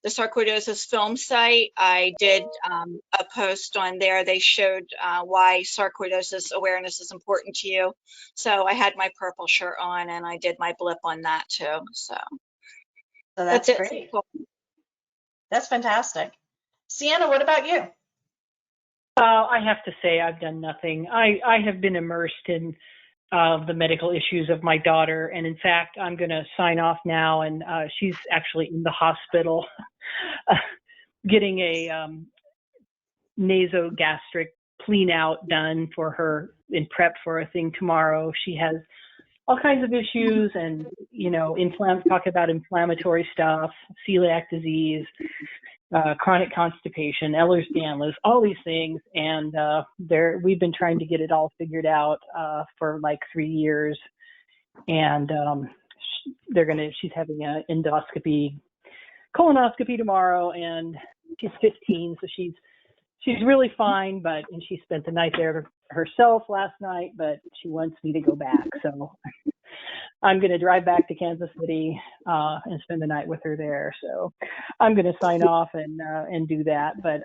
Sarcoidosis film site, I did a post on there. They showed why sarcoidosis awareness is important to you. So I had my purple shirt on and I did my blip on that too. So That's great. That's fantastic. Sienna, what about you? I have to say I've done nothing. I have been immersed in the medical issues of my daughter. And in fact, I'm going to sign off now. And she's actually in the hospital getting a nasogastric clean out done for her in prep for a thing tomorrow. She has all kinds of issues and, you know, talk about inflammatory stuff, celiac disease, chronic constipation, Ehlers-Danlos, all these things. And we've been trying to get it all figured out for like 3 years. And she's having an endoscopy, colonoscopy tomorrow, and she's 15, so she's really fine, and she spent the night there herself last night, but she wants me to go back. So I'm going to drive back to Kansas City and spend the night with her there. So I'm going to sign off and do that. But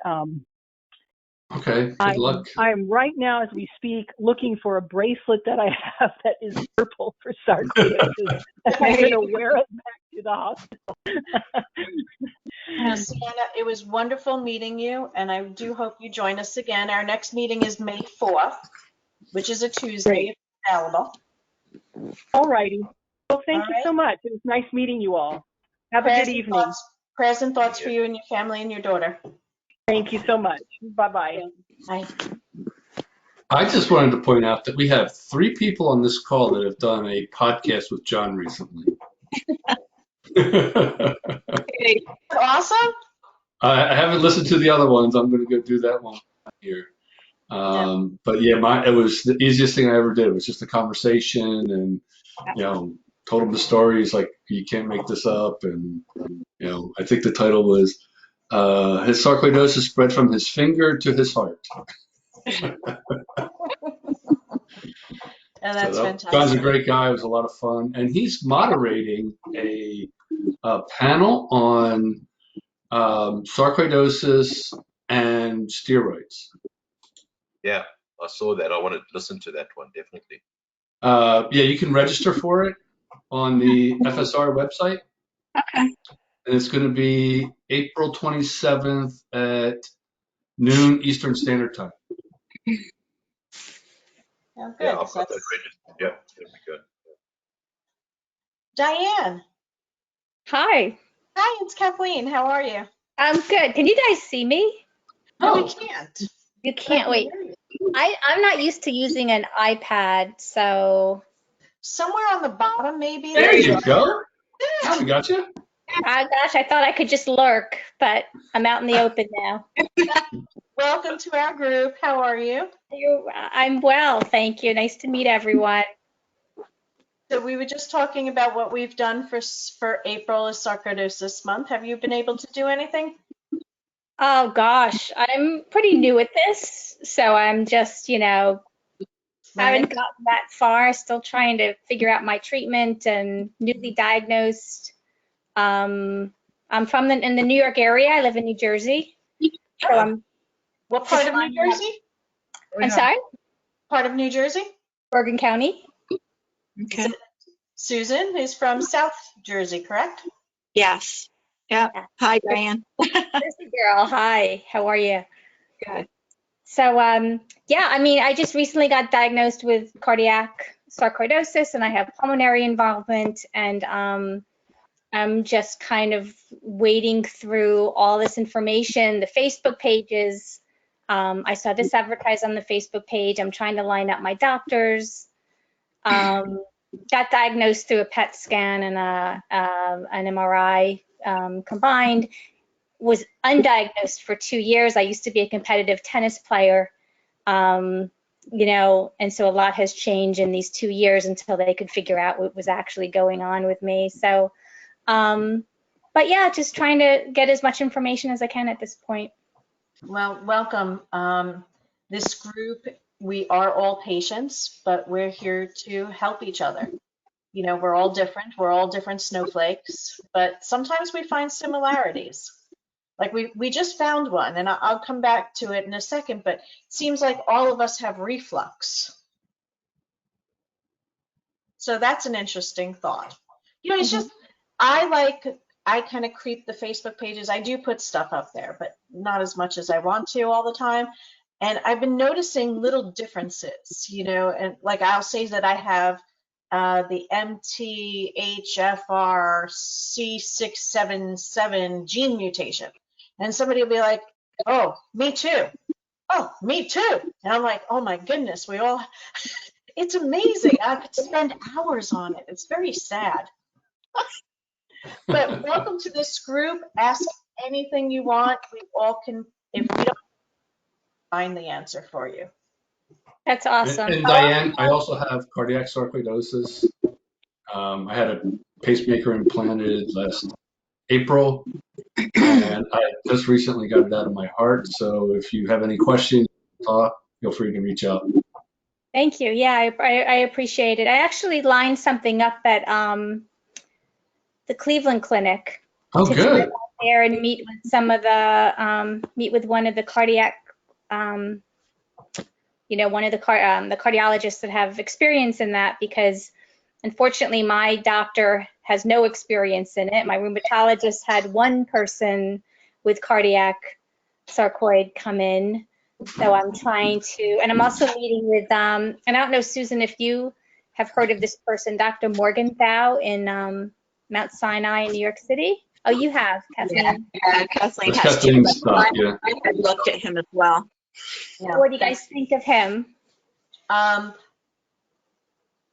Okay, good luck. I'm right now, as we speak, looking for a bracelet that I have that is purple for sarcoidosis. I'm going to wear it back to the hospital. Sienna, it was wonderful meeting you, and I do hope you join us again. Our next meeting is May 4th, which is a Tuesday, if available. All righty. Well, thank All you right. so much. It was nice meeting you all. Have a good evening. Prayers and thoughts for you and your family and your daughter. Thank you so much. Bye-bye. Bye. I just wanted to point out that we have 3 people on this call that have done a podcast with John recently. Awesome. I haven't listened to the other ones. I'm going to go do that one here. But yeah, it was the easiest thing I ever did. It was just a conversation, and told him the stories like you can't make this up. And I think the title was his sarcoidosis spread from his finger to his heart. Oh, that's fantastic. John's a great guy. It was a lot of fun, and he's moderating a panel on sarcoidosis and steroids. Yeah, I saw that. I want to listen to that one, definitely. Yeah, you can register for it on the FSR website. Okay. And it's going to be April 27th at noon Eastern Standard Time. Oh, good. Yeah, I've got that registered. Yeah, there we go. Diane. Hi, Hi, it's Kathleen. How are you? I'm good. Can you guys see me? No, Oh. we can't. You can't wait. I'm not used to using an iPad, so Somewhere on the bottom, maybe. There you go. Now we got you. gosh, I thought I could just lurk, but I'm out in the open now. Welcome to our group. How are you? I'm well, thank you. Nice to meet everyone. So we were just talking about what we've done for April is Sarcoidosis Month. Have you been able to do anything? Oh gosh, I'm pretty new at this, so I'm just, haven't gotten that far. Still trying to figure out my treatment and newly diagnosed. I'm from in the New York area. I live in New Jersey. So I'm What part of New Jersey? I'm sorry? Part of New Jersey? Bergen County. Okay. Susan is from South Jersey, correct? Yes. Yeah. Hi, Diane. Jersey girl, hi. How are you? Good. So, I just recently got diagnosed with cardiac sarcoidosis, and I have pulmonary involvement, and I'm just kind of wading through all this information, the Facebook pages. I saw this advertised on the Facebook page. I'm trying to line up my doctors. Got diagnosed through a PET scan and an MRI combined. Was undiagnosed for 2 years. I used to be a competitive tennis player, and so a lot has changed in these 2 years until they could figure out what was actually going on with me. So, but yeah, just trying to get as much information as I can at this point. Well, welcome. This group, we are all patients, but we're here to help each other. We're all different. We're all different snowflakes, but sometimes we find similarities. Like we just found one, and I'll come back to it in a second, but it seems like all of us have reflux. So that's an interesting thought. It's just, I kind of creep the Facebook pages. I do put stuff up there, but not as much as I want to all the time. And I've been noticing little differences, and like I'll say that I have the MTHFR C677 gene mutation. And somebody will be like, oh, me too. Oh, me too. And I'm like, oh my goodness, it's amazing. I could spend hours on it. It's very sad. But welcome to this group. Ask anything you want. We all can, if we don't find the answer for you. That's awesome. And Diane, I also have cardiac sarcoidosis. I had a pacemaker implanted last April, and I just recently got it out of my heart. So if you have any questions, feel free to reach out. Thank you. Yeah, I appreciate it. I actually lined something up at the Cleveland Clinic Oh, to drive good. out there and meet with some of the meet with one of the cardiac one of the cardiologists that have experience in that, because unfortunately my doctor has no experience in it. My rheumatologist had one person with cardiac sarcoid come in. So I'm trying to, and I'm also meeting with, and I don't know, Susan, if you have heard of this person, Dr. Morgenthau in Mount Sinai in New York City. Oh, you have, Kathleen. Yeah, Kathleen That's has too. Kathleen's stuff, yeah. I had looked at him as well. Yeah, What do you guys think of him? I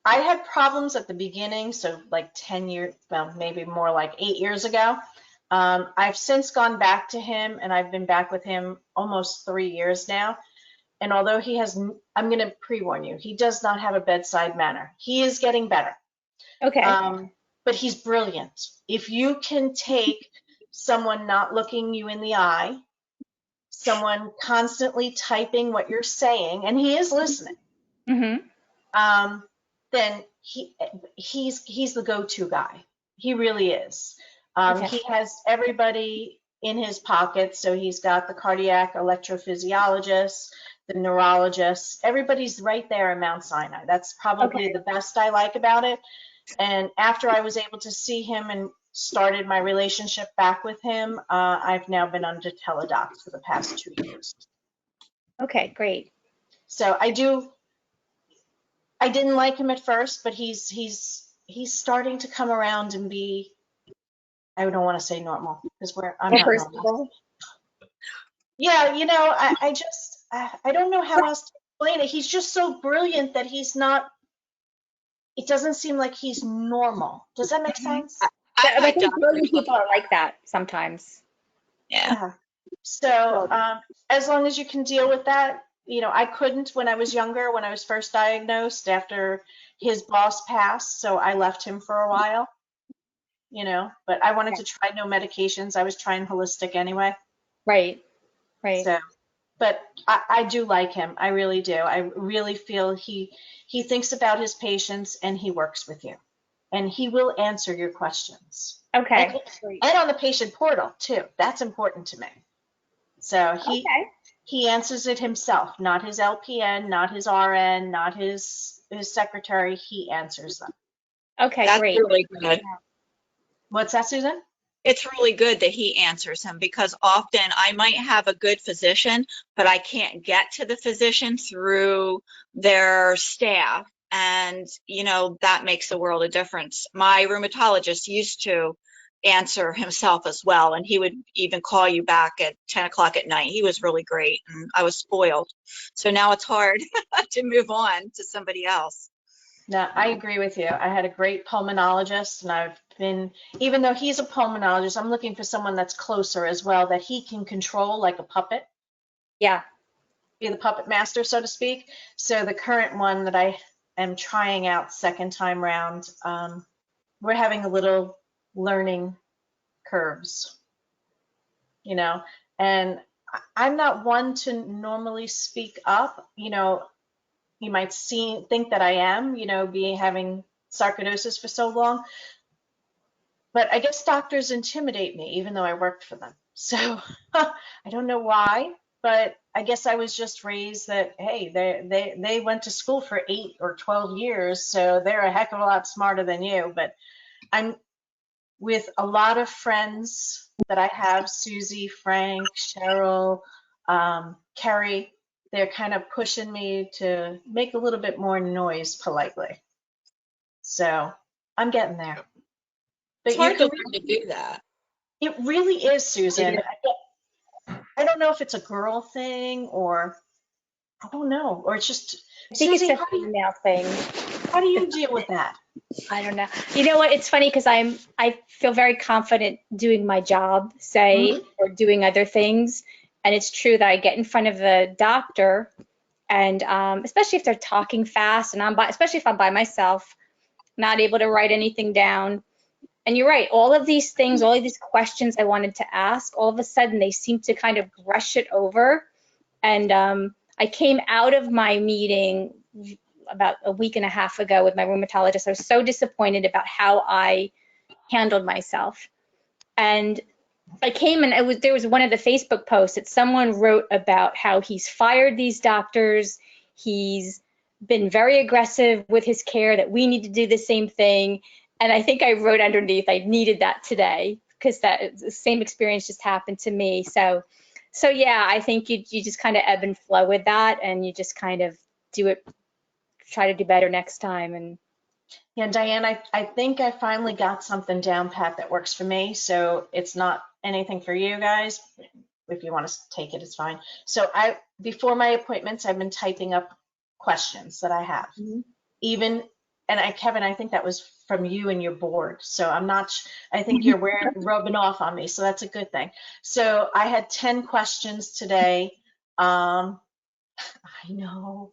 had problems at the beginning, so like 10 years, well, maybe more like 8 years ago. I've since gone back to him, and I've been back with him almost 3 years now. And although he has, I'm going to pre-warn you, he does not have a bedside manner. He is getting better. Okay. But he's brilliant. If you can take someone not looking you in the eye, someone constantly typing what you're saying, and he is listening, then he's the go-to guy. He really is. Okay. He has everybody in his pocket. So he's got the cardiac electrophysiologist, the neurologist. Everybody's right there in Mount Sinai. That's probably the best I like about it. And after I was able to see him and started my relationship back with him, I've now been under teledoc for the past 2 years. Okay, great. So I didn't like him at first, but he's starting to come around and be, I don't want to say normal because I'm not normal. Yeah, I don't know how else to explain it. He's just so brilliant that it doesn't seem like he's normal. Does that make sense? I think brilliant people are like that sometimes. Yeah. So as long as you can deal with that, I couldn't when I was younger, when I was first diagnosed after his boss passed. So I left him for a while, but I wanted to try no medications. I was trying holistic anyway. Right. So, but I do like him. I really do. I really feel he thinks about his patients and he works with you, and he will answer your questions. Okay. And on the patient portal too. That's important to me. So he answers it himself, not his LPN, not his RN, not his secretary. He answers them. Okay, That's great. really good. What's that, Susan? It's really good that he answers him, because often I might have a good physician, but I can't get to the physician through their staff. And, that makes a world of difference. My rheumatologist used to answer himself as well, and he would even call you back at 10 o'clock at night. He was really great, and I was spoiled. So now it's hard to move on to somebody else. No, I agree with you. I had a great pulmonologist, and I've been, even though he's a pulmonologist, I'm looking for someone that's closer as well, that he can control like a puppet. Yeah. Be the puppet master, so to speak. So the current one that I am trying out second time round, we're having a little learning curves, and I'm not one to normally speak up, you might think that I am, having sarcoidosis for so long. But I guess doctors intimidate me, even though I worked for them. So I don't know why, but I guess I was just raised that, hey, they went to school for 8 or 12 years, so they're a heck of a lot smarter than you. But I'm with a lot of friends that I have, Susie, Frank, Cheryl, Carrie. They're kind of pushing me to make a little bit more noise politely. So I'm getting there. But It's hard to learn to do that. It really is, Susan. I don't know if it's a girl thing, or I don't know, or it's just, I think Susie, it's a female thing. how do you deal with that? I don't know. You know what? It's funny because I feel very confident doing my job, or doing other things. And it's true that I get in front of the doctor, and especially if they're talking fast, and especially if I'm by myself, not able to write anything down. And you're right, all of these things, all of these questions I wanted to ask, all of a sudden they seem to kind of brush it over. And I came out of my meeting about a week and a half ago with my rheumatologist. I was so disappointed about how I handled myself. And I came and there was one of the Facebook posts that someone wrote about how he's fired these doctors. He's been very aggressive with his care, that we need to do the same thing. And I think I wrote underneath, I needed that today, because that the same experience just happened to me. So yeah, I think you just kind of ebb and flow with that, and you just kind of try to do better next time. And Yeah, Diane, I think I finally got something down pat that works for me. So it's not anything for you guys. If you want to take it, it's fine. So before my appointments, I've been typing up questions that I have. Kevin, I think that was from you and your board. So I think you're rubbing off on me. So that's a good thing. So I had 10 questions today. I know.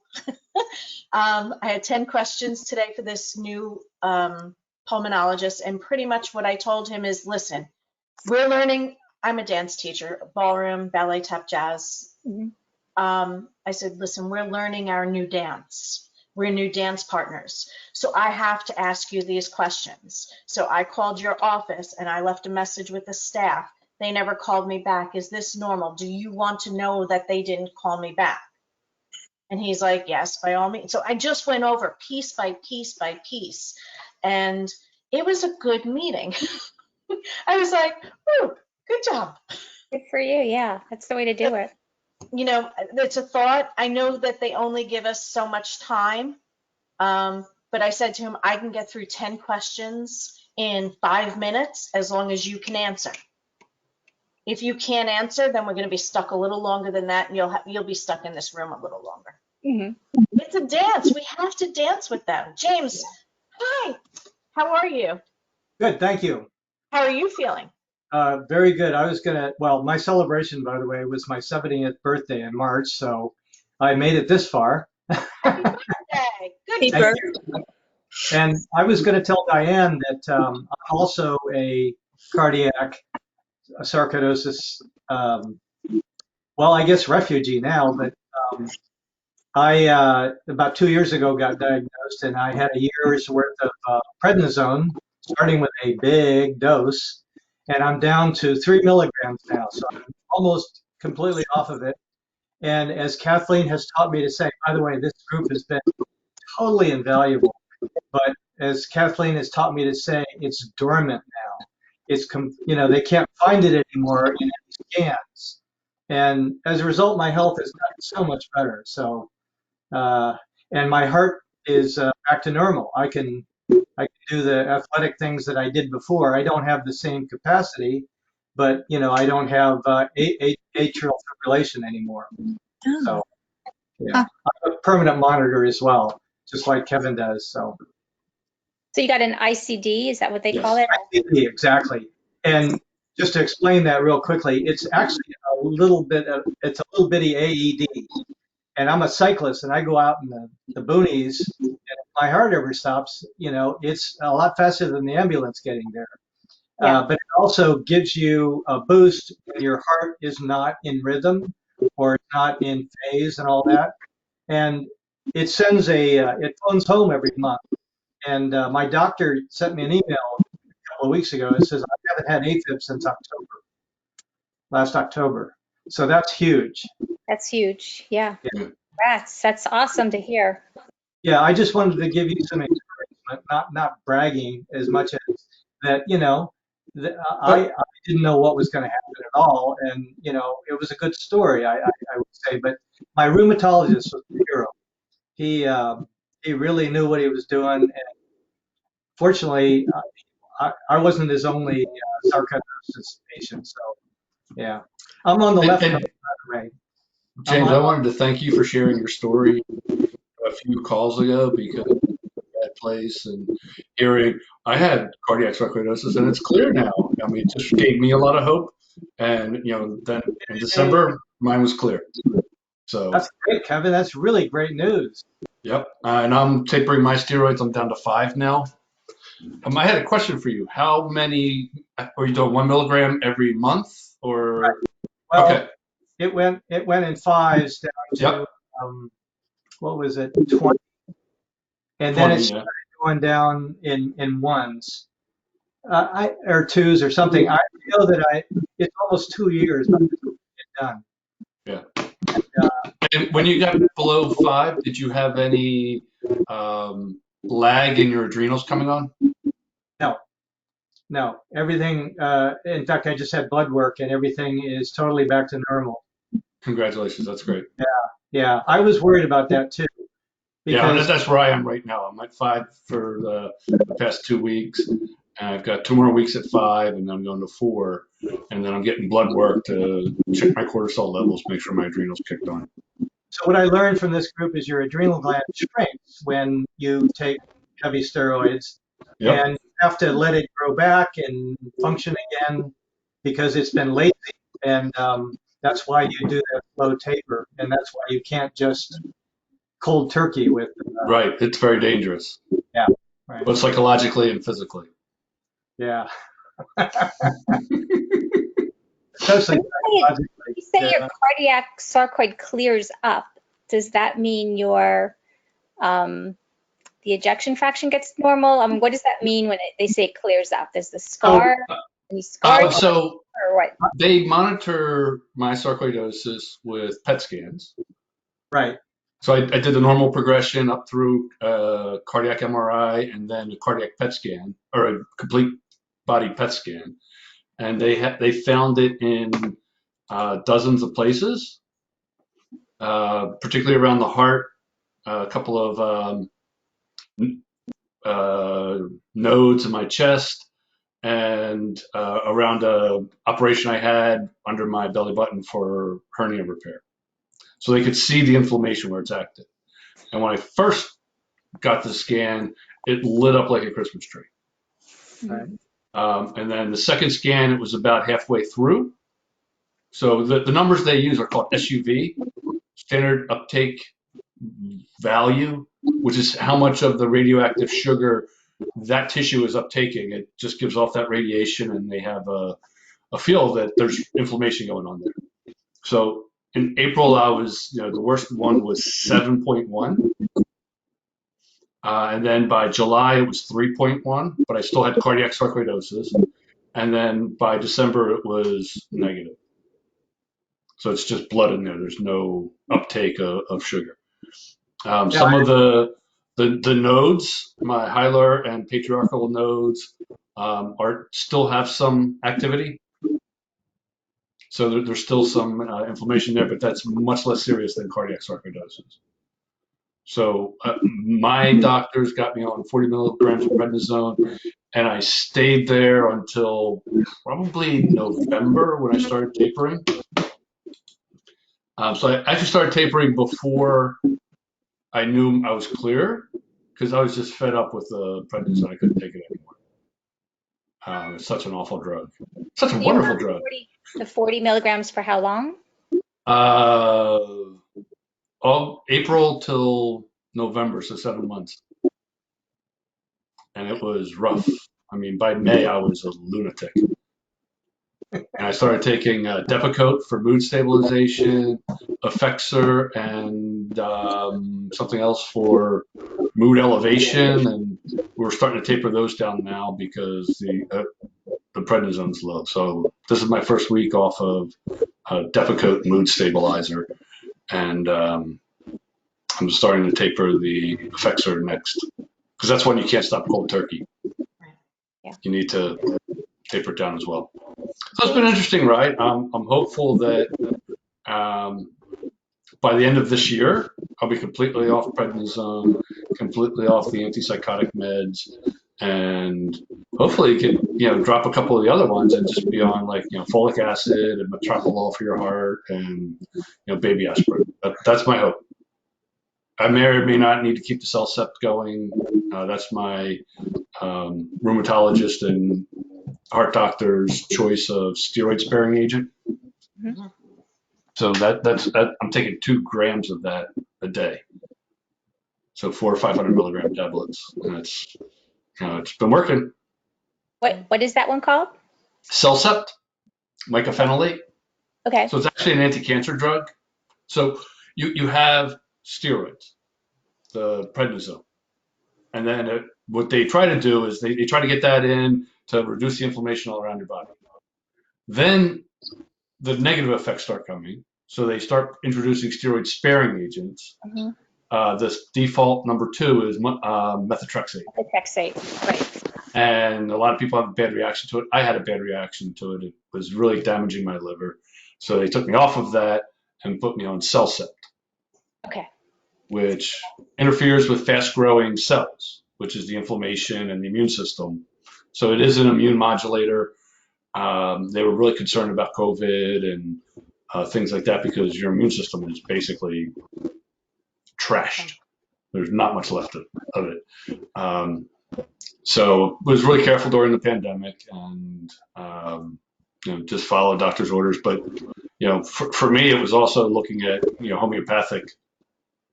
I had 10 questions today for this new pulmonologist. And pretty much what I told him is, listen, we're learning. I'm a dance teacher, ballroom, ballet, tap, jazz. I said, listen, we're learning our new dance. We're new dance partners. So I have to ask you these questions. So I called your office and I left a message with the staff. They never called me back. Is this normal? Do you want to know that they didn't call me back? And he's like, yes, by all means. So I just went over piece by piece by piece. And it was a good meeting. I was like, oh, good job. good for you. Yeah, that's the way to do it. You know, it's a thought. I know that they only give us so much time. But I said to him, I can get through 10 questions in 5 minutes as long as you can answer. If you can't answer, then we're going to be stuck a little longer than that, and you'll be stuck in this room a little longer. It's a dance. We have to dance with them. James, hi. How are you? Good, thank you. How are you feeling? Very good. Well, my celebration, by the way, was my 70th birthday in March, so I made it this far. Happy birthday. Good. Thank you. And I was going to tell Diane that I'm also a cardiac sarcoidosis, well, I guess refugee now, but I about 2 years ago got diagnosed, and I had a year's worth of prednisone, starting with a big dose, and I'm down to 3 milligrams now, so I'm almost completely off of it. And as Kathleen has taught me to say, by the way, this group has been totally invaluable, but as Kathleen has taught me to say, it's dormant now. It's, they can't find it anymore in any scans. And as a result, my health has gotten so much better. So, and my heart is back to normal. I can do the athletic things that I did before. I don't have the same capacity, but I don't have atrial fibrillation anymore. So, yeah, I have a permanent monitor as well, just like Kevin does. So you got an ICD? Is that what they call it? ICD, exactly. And just to explain that real quickly, it's actually a little bitty AED. And I'm a cyclist, and I go out in the boonies, and if my heart ever stops, it's a lot faster than the ambulance getting there. Yeah. But it also gives you a boost when your heart is not in rhythm or not in phase and all that. And it sends it phones home every month. And my doctor sent me an email a couple of weeks ago. It says, I haven't had AFib since last October. So that's huge. That's huge. Yeah. That's awesome to hear. Yeah, I just wanted to give you some encouragement, not bragging as much as that, I didn't know what was going to happen at all. And, it was a good story, I would say. But my rheumatologist was a hero. He really knew what he was doing. And fortunately, I wasn't his only sarcoidosis patient. So, yeah. I'm on the left side, by the way. James, I wanted to thank you for sharing your story a few calls ago, because that place and hearing I had cardiac sarcoidosis and it's clear now. I mean, it just gave me a lot of hope. And then in December, mine was clear. So that's great, Kevin. That's really great news. Yep. And I'm tapering my steroids. I'm down to 5 now. I had a question for you. How many are you doing? 1 milligram every month, or? Right. Well, okay. It went in 5s down to what was it, 20? and then 20, it's yeah. going down in ones, or twos or something. I feel that it's almost 2 years by the time I get done. Yeah. And, And when you got below 5, did you have any lag in your adrenals coming on? no, everything. In fact, I just had blood work, and everything is totally back to normal. Congratulations, that's great. Yeah, I was worried about that too, Yeah, because that's where I am right now. I'm at 5 for the past 2 weeks. And I've got 2 more weeks at 5, and then I'm going to 4. And then I'm getting blood work to check my cortisol levels, make sure my adrenals kicked on. so what I learned from this group is your adrenal gland shrinks when you take heavy steroids, Yep. and you have to let it grow back and function again because it's been lazy, and that's why you do that slow taper, and that's why you can't just cold turkey with. Right. It's very dangerous, Yeah, right. both psychologically and physically. Yeah. Especially psychologically. You say Yeah. your cardiac sarcoid clears up. Does that mean your the ejection fraction gets normal? I mean, what does that mean when they say it clears up? Does the scar, any scar So or what? they monitor my sarcoidosis with PET scans. Right. So I did the normal progression up through cardiac MRI and then a cardiac PET scan, or a complete body PET scan, and they found it in dozens of places, particularly around the heart, a couple of nodes in my chest, and around a operation I had under my belly button for hernia repair. So they could see the inflammation where it's active. And when I first got the scan, it lit up like a Christmas tree. Right. And then the second scan, it was about halfway through. So the numbers they use are called SUV, standard uptake value, which is how much of the radioactive sugar that tissue is uptaking. It just gives off that radiation, and they have a feel that there's inflammation going on there. So in April, I was, the worst one was 7.1. And then by July, it was 3.1, but I still had cardiac sarcoidosis. And then by December, it was negative. So it's just blood in there. There's no uptake of sugar. Some of the nodes, my hilar and patriarchal nodes, still have some activity. So there's still some inflammation there, but that's much less serious than cardiac sarcoidosis. So my doctors got me on 40 milligrams of prednisone, and I stayed there until probably November when I started tapering. So I actually started tapering before I knew I was clear, because I was just fed up with the prednisone. I couldn't take it anymore. It's such an awful drug. Such a wonderful drug. The 40 milligrams for how long? April till November, so 7 months. And it was rough. I mean, by May, I was a lunatic. And I started taking Depakote for mood stabilization, Effexor, and something else for mood elevation. And we're starting to taper those down now because the prednisone's low. So this is my first week off of Depakote mood stabilizer. And I'm starting to taper the Effexor next, because that's when you can't stop cold turkey. Yeah. You need to taper it down as well. So it's been an interesting ride. I'm hopeful that by the end of this year, I'll be completely off prednisone, completely off the antipsychotic meds, and hopefully you can drop a couple of the other ones and just be on like folic acid and metoprolol for your heart and baby aspirin. That's my hope. I may or may not need to keep the Cellcept going. That's my rheumatologist and heart doctor's choice of steroid-sparing agent. Mm-hmm. So that's I'm taking 2 grams of that a day. So 400 or 500 milligram tablets, and it's been working. What is that one called? Cellcept, mycophenolate. Okay. So it's actually an anti-cancer drug. So you have steroids, the prednisone. And then what they try to do is they try to get that in to reduce the inflammation all around your body. Then the negative effects start coming. So they start introducing steroid sparing agents. This default number 2 is methotrexate. Methotrexate, right. And a lot of people have a bad reaction to it. I had a bad reaction to it. It was really damaging my liver. So they took me off of that and put me on Cellcept, Okay. which interferes with fast-growing cells, which is the inflammation and the immune system. So it is an immune modulator. They were really concerned about COVID and things like that because your immune system is basically trashed. There's not much left of it. So was really careful during the pandemic and just follow doctor's orders. But for me, it was also looking at homeopathic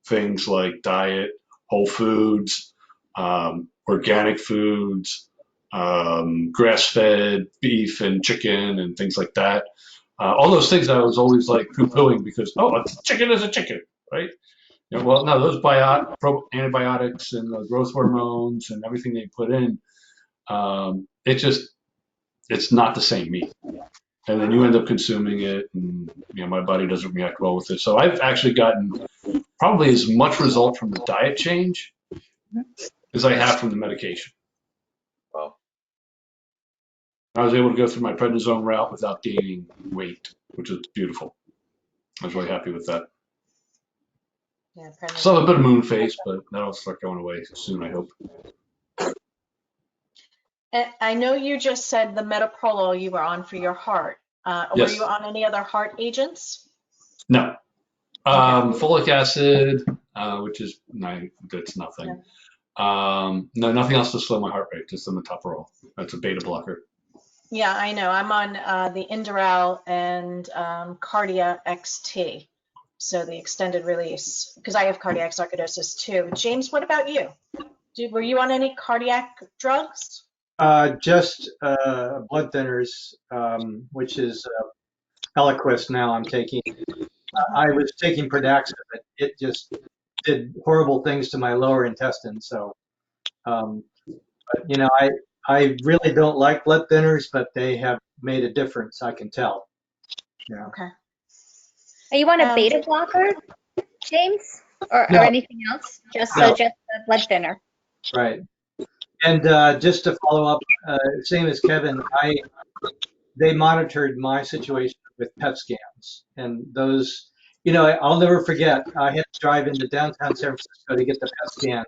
things like diet, whole foods, organic foods, grass-fed beef and chicken and things like that. All those things I was always like poo-pooing because a chicken is a chicken, right? Well, no, those antibiotics and the growth hormones and everything they put in, it's not the same meat. And then you end up consuming it, and my body doesn't react well with it. So I've actually gotten probably as much result from the diet change as I have from the medication. Wow. I was able to go through my prednisone route without gaining weight, which is beautiful. I was really happy with that. Yeah, Still have a bit of moon face, but that'll start going away soon, I hope. I know you just said the metoprolol you were on for your heart. Yes. Were you on any other heart agents? No. Folic acid, which is that's nothing. No, nothing else to slow my heart rate, just the metoprolol. That's a beta blocker. Yeah, I know. I'm on the Inderal and Cardia XT, so the extended release, because I have cardiac sarcoidosis too. James, what about you? Were you on any cardiac drugs? Just blood thinners, which is Eliquis now I'm taking. I was taking Pradaxa, but it just did horrible things to my lower intestine. So, but I really don't like blood thinners, but they have made a difference. I can tell. Yeah. Okay. Are you on a beta blocker, James, or No. anything else? Just No. just a blood thinner. Right. And just to follow up, same as Kevin, they monitored my situation with PET scans, and those, I'll never forget. I had to drive into downtown San Francisco to get the PET scan,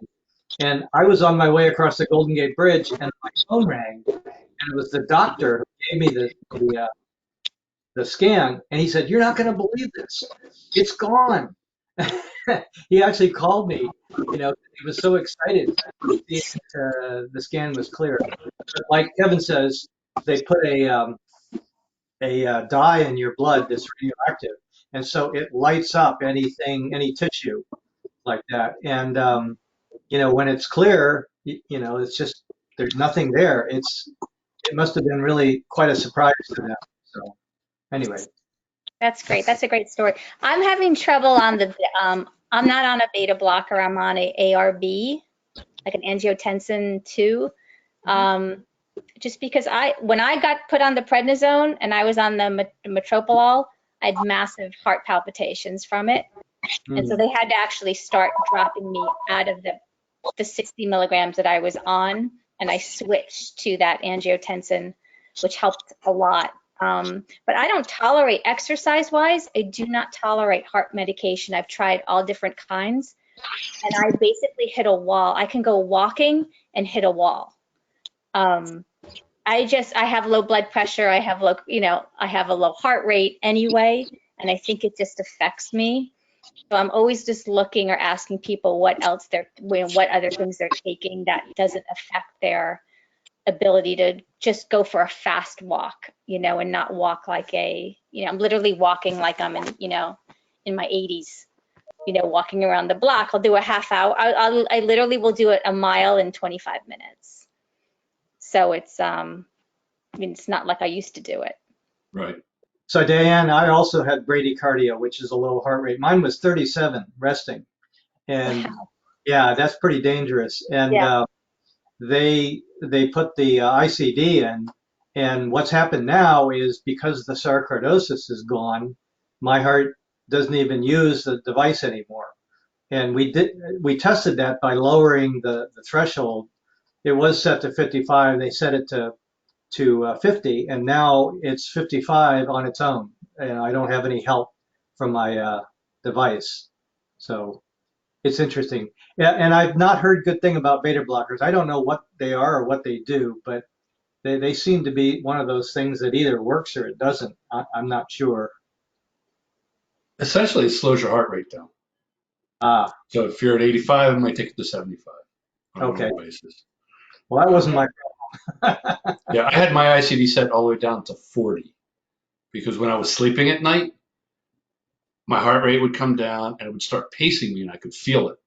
and I was on my way across the Golden Gate Bridge, and my phone rang, and it was the doctor who gave me the scan, and he said, "You're not going to believe this. It's gone." He actually called me. He was so excited that the scan was clear. But like Kevin says, they put a dye in your blood that's radioactive, and so it lights up any tissue like that. And when it's clear, it's just there's nothing there. It must have been really quite a surprise to them. So anyway. That's great. That's a great story. I'm having trouble on the, I'm not on a beta blocker. I'm on a ARB, like an angiotensin 2. Just because when I got put on the prednisone and I was on the metoprolol, I had massive heart palpitations from it. And so they had to actually start dropping me out of the 60 milligrams that I was on. And I switched to that angiotensin, which helped a lot. But I don't tolerate exercise-wise. I do not tolerate heart medication. I've tried all different kinds, and I basically hit a wall. I can go walking and hit a wall. I have low blood pressure. I have a low heart rate anyway, and I think it just affects me. So I'm always just looking or asking people what other things they're taking that doesn't affect their ability to just go for a fast walk, and not walk like I'm literally walking like I'm in my 80s, walking around the block. I'll do a half hour. I literally will do it a mile in 25 minutes. So it's, it's not like I used to do it. Right. So Diane, I also had bradycardia, which is a low heart rate. Mine was 37 resting. And wow. Yeah, that's pretty dangerous. And Yeah. they put the ICD in, and what's happened now is because the sarcoidosis is gone, my heart doesn't even use the device anymore. And we tested that by lowering the threshold. It was set to 55. They set it to 50, and now it's 55 on its own. And I don't have any help from my device. So it's interesting. Yeah, and I've not heard good thing about beta blockers. I don't know what they are or what they do, but they seem to be one of those things that either works or it doesn't. I'm not sure. Essentially, it slows your heart rate down. Ah, So if you're at 85, it might take it to 75 on a okay. normal basis. Well, that wasn't my problem. Yeah, I had my ICD set all the way down to 40 because when I was sleeping at night, my heart rate would come down and it would start pacing me and I could feel it.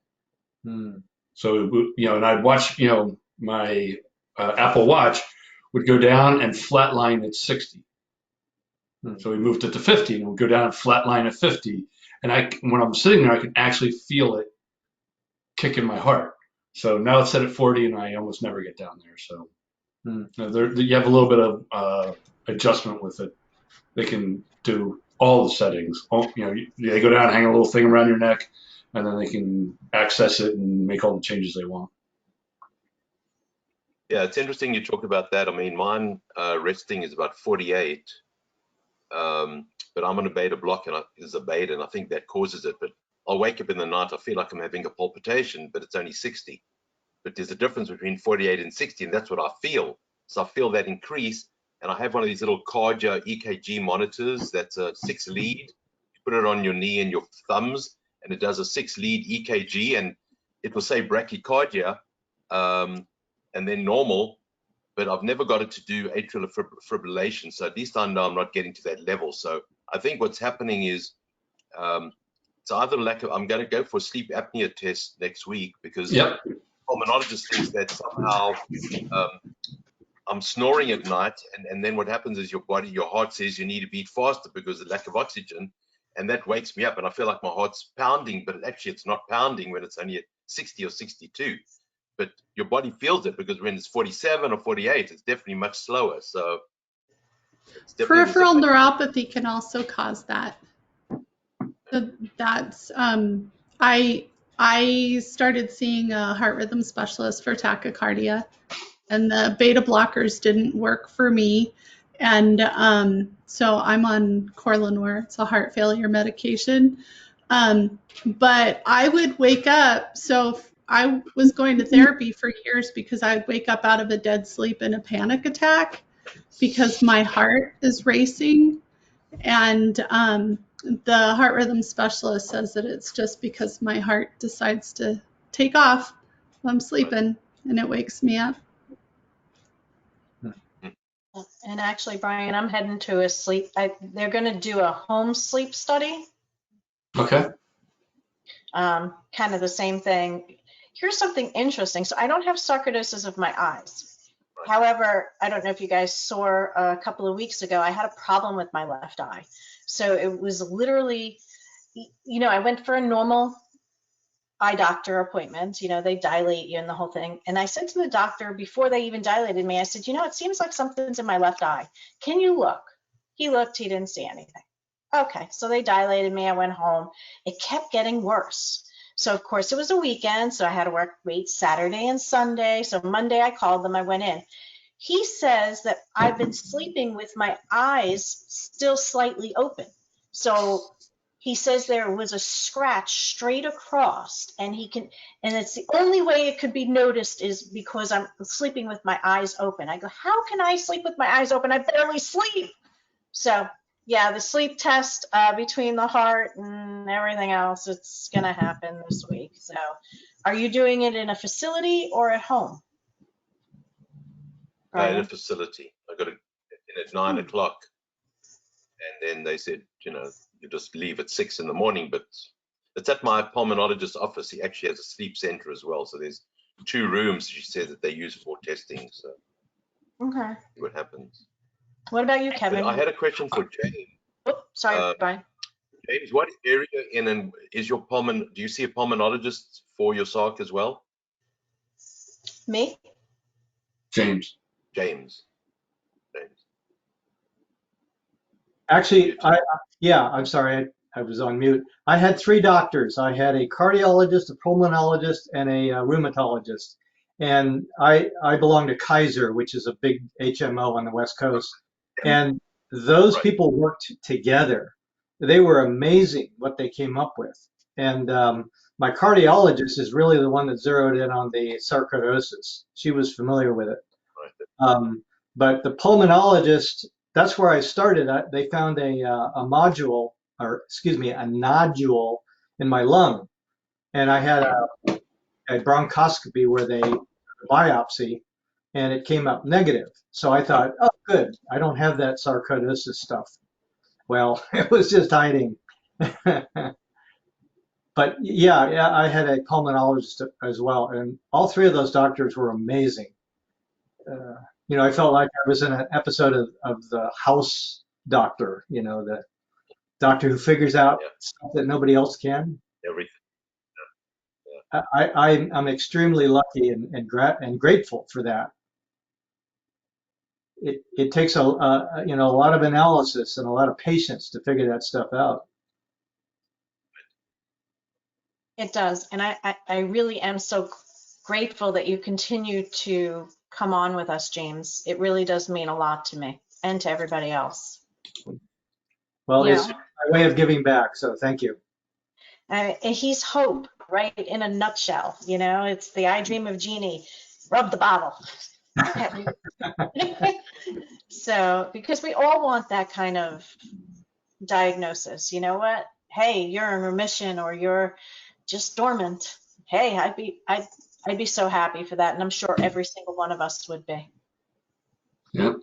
Hmm. So, and I'd watch, my Apple Watch would go down and flatline at 60. Hmm. So we moved it to 50 and it would go down and flatline at 50. And when I'm sitting there, I can actually feel it kick in my heart. So now it's set at 40 and I almost never get down there. So you have a little bit of adjustment with it. They can do all the settings. They go down, hang a little thing around your neck, and then they can access it and make all the changes they want. Yeah, it's interesting you talk about that. I mean, mine resting is about 48, but I'm on a beta block and it's a beta, and I think that causes it. But I'll wake up in the night, I feel like I'm having a palpitation, but it's only 60. But there's a difference between 48 and 60, and that's what I feel. So I feel that increase, and I have one of these little cardio EKG monitors that's a 6-lead. You put it on your knee and your thumbs, and it does a 6-lead EKG, and it will say bradycardia, and then normal, but I've never got it to do atrial fibrillation. So at least I know I'm not getting to that level. So I think what's happening is it's either lack of, I'm going to go for a sleep apnea test next week because pulmonologist thinks that somehow I'm snoring at night, and then what happens is your heart says you need to beat faster because of the lack of oxygen, and that wakes me up, and I feel like my heart's pounding, but actually it's not pounding when it's only at 60 or 62. But your body feels it because when it's 47 or 48, it's definitely much slower. So it's definitely Peripheral neuropathy can also cause that. That's I started seeing a heart rhythm specialist for tachycardia, and the beta blockers didn't work for me, and so I'm on Corlinor. It's a heart failure medication, but I would wake up. So I was going to therapy for years because I would wake up out of a dead sleep in a panic attack because my heart is racing, and the heart rhythm specialist says that it's just because my heart decides to take off while I'm sleeping and it wakes me up. And actually, Brian, I'm heading to a sleep. They're going to do a home sleep study. Okay. Kind of the same thing. Here's something interesting. So I don't have sarcoidosis of my eyes. However, I don't know if you guys saw a couple of weeks ago, I had a problem with my left eye. So it was literally, I went for a normal eye doctor appointment. They dilate you and the whole thing. And I said to the doctor before they even dilated me, I said, it seems like something's in my left eye. Can you look? He looked, he didn't see anything. Okay, so they dilated me. I went home. It kept getting worse. So of course it was a weekend, so I had to wait Saturday and Sunday. So Monday I called them, I went in. He says that I've been sleeping with my eyes still slightly open. So he says there was a scratch straight across, and it's the only way it could be noticed is because I'm sleeping with my eyes open. I go, how can I sleep with my eyes open? I barely sleep. So yeah, the sleep test between the heart and everything else, it's going to happen this week. So are you doing it in a facility or at home? in a facility. I got it in at 9 o'clock. And then they said, you just leave at 6 in the morning, but it's at my pulmonologist's office. He actually has a sleep center as well. So there's 2 rooms, she said, that they use for testing. So okay, see what happens. What about you, Kevin? But I had a question for Jane. Oops, sorry, Brian. James, what area is your do you see a pulmonologist for your sarc as well? Me? James. James. Actually, I'm sorry, I was on mute. I had 3 doctors. I had a cardiologist, a pulmonologist, and a rheumatologist. And I belong to Kaiser, which is a big HMO on the West Coast. And those people worked together. They were amazing what they came up with. And my cardiologist is really the one that zeroed in on the sarcoidosis. She was familiar with it. But the pulmonologist, that's where I started. They found a nodule in my lung, and I had a bronchoscopy where they biopsy, and it came up negative. So I thought, oh, good, I don't have that sarcoidosis stuff. Well, it was just hiding. But yeah, I had a pulmonologist as well, and all 3 of those doctors were amazing. I felt like I was in an episode of the House Doctor, the doctor who figures out stuff that nobody else can. Everything. I'm extremely lucky and grateful for that. It takes a lot of analysis and a lot of patience to figure that stuff out. It does. And I really am so grateful that you continue to come on with us, James. It really does mean a lot to me and to everybody else. Well, it's my way of giving back, so thank you. And he's hope, right, in a nutshell. It's the I Dream of Jeannie, rub the bottle. So, because we all want that kind of diagnosis. You know what? Hey, you're in remission, or you're just dormant. Hey, I'd be so happy for that, and I'm sure every single one of us would be. Yep.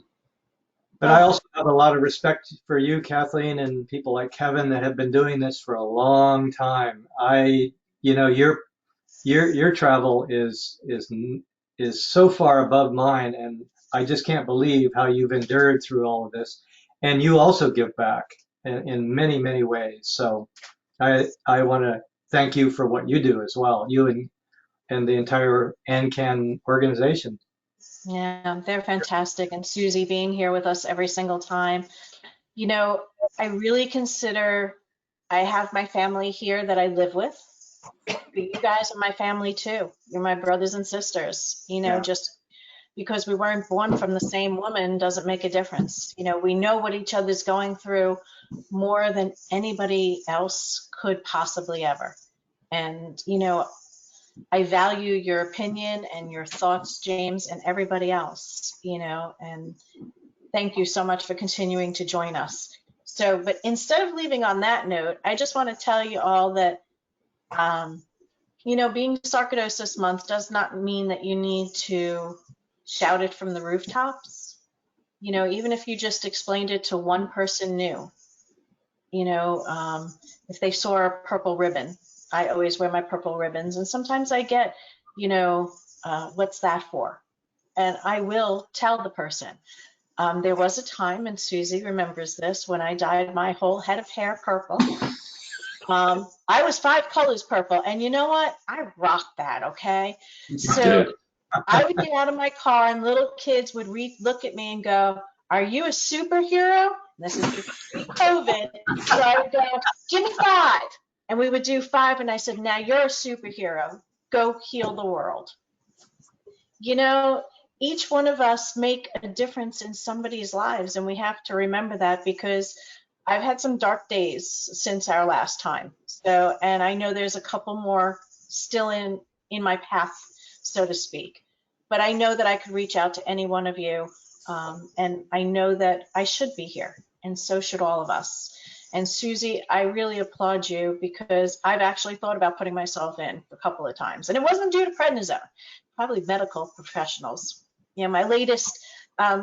But I also have a lot of respect for you, Kathleen, and people like Kevin that have been doing this for a long time. Your travel is so far above mine, and I just can't believe how you've endured through all of this. And you also give back in many, many ways. So I want to thank you for what you do as well, you and the entire ANCAN organization. Yeah, they're fantastic. And Susie being here with us every single time. I really consider I have my family here that I live with. But you guys are my family too. You're my brothers and sisters. Just because we weren't born from the same woman doesn't make a difference. We know what each other's going through more than anybody else could possibly ever. And, I value your opinion and your thoughts, James, and everybody else, and thank you so much for continuing to join us. So, but instead of leaving on that note, I just want to tell you all that, being Sarcoidosis Month does not mean that you need to shout it from the rooftops. Even if you just explained it to one person new, if they saw a purple ribbon, I always wear my purple ribbons, and sometimes I get, what's that for? And I will tell the person. There was a time, and Susie remembers this, when I dyed my whole head of hair purple. I was 5 colors purple, and you know what? I rocked that, okay? So I would get out of my car, and little kids would look at me and go, "Are you a superhero?" This is pre-COVID. So I would go, "Give me 5." And we would do 5, and I said, "Now you're a superhero. Go heal the world." Each one of us make a difference in somebody's lives, and we have to remember that, because I've had some dark days since our last time. So, and I know there's a couple more still in my path, so to speak. But I know that I could reach out to any one of you, and I know that I should be here, and so should all of us. And Susie, I really applaud you, because I've actually thought about putting myself in a couple of times, and it wasn't due to prednisone, probably medical professionals. My latest,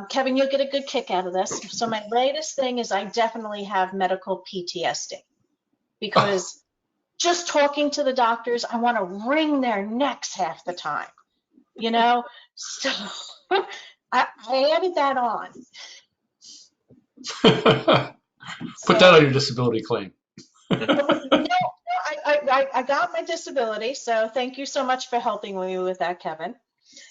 Kevin, you'll get a good kick out of this. So my latest thing is I definitely have medical PTSD, because just talking to the doctors, I want to wring their necks half the time, So I added that on. Put that on your disability claim. I got my disability, so thank you so much for helping me with that, Kevin.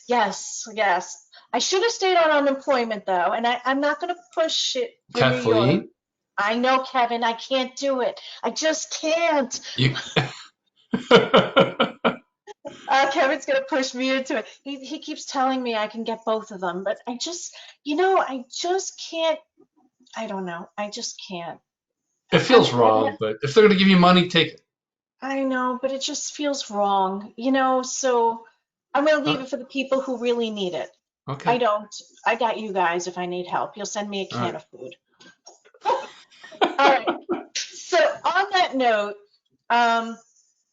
Yes, yes. I should have stayed on unemployment though, and I'm not going to push it for New York. Kathleen, I know, Kevin, I can't do it. I just can't. you. Kevin's going to push me into it. He keeps telling me I can get both of them, but I just can't. I don't know. I just can't. It feels wrong, but if they're going to give you money, take it. I know, but it just feels wrong, so I'm going to leave it for the people who really need it. Okay. I don't. I got you guys if I need help. You'll send me a can of food. All right. So on that note,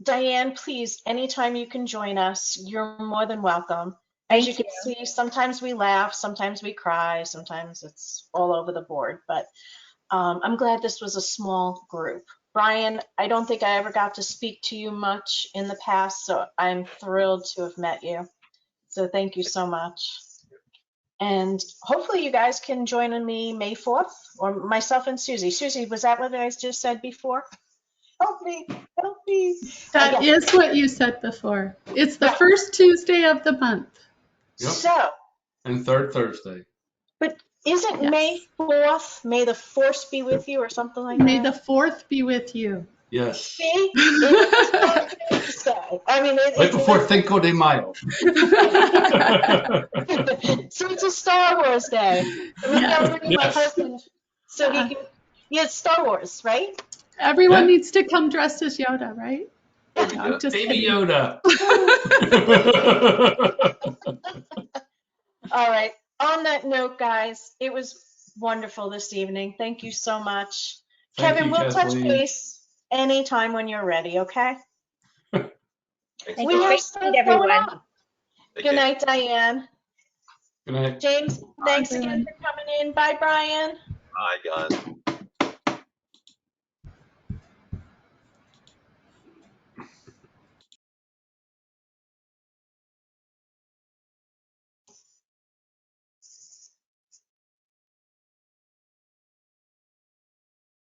Diane, please, anytime you can join us, you're more than welcome. As you can see, sometimes we laugh, sometimes we cry, sometimes it's all over the board, but I'm glad this was a small group. Brian, I don't think I ever got to speak to you much in the past, so I'm thrilled to have met you. So thank you so much. And hopefully you guys can join me May 4th, or myself and Susie. Susie, was that what I just said before? Help me, help me. That is what you said before. It's the first Tuesday of the month. Yep. So. And third Thursday. But isn't May 4th, May the Force be with you or something like May that? the 4th be with you. Yes. See? It's Right before Cinco de Mayo. So it's a Star Wars day. Maybe I'll bring my Yes. husband so he can. Yeah, it's Star Wars, right? Everyone needs to come dressed as Yoda, right? There we go. Just Baby kidding. Yoda. All right. On that note, guys, it was wonderful this evening. Thank you so much. Thank Kevin, you, we'll touch Kathleen. base anytime when you're ready, okay? Thank We you. have Great to stuff meet going everyone. on. Good night, Diane. Good night. James, thanks again everyone. for coming in. Bye, Brian. Hi, guys.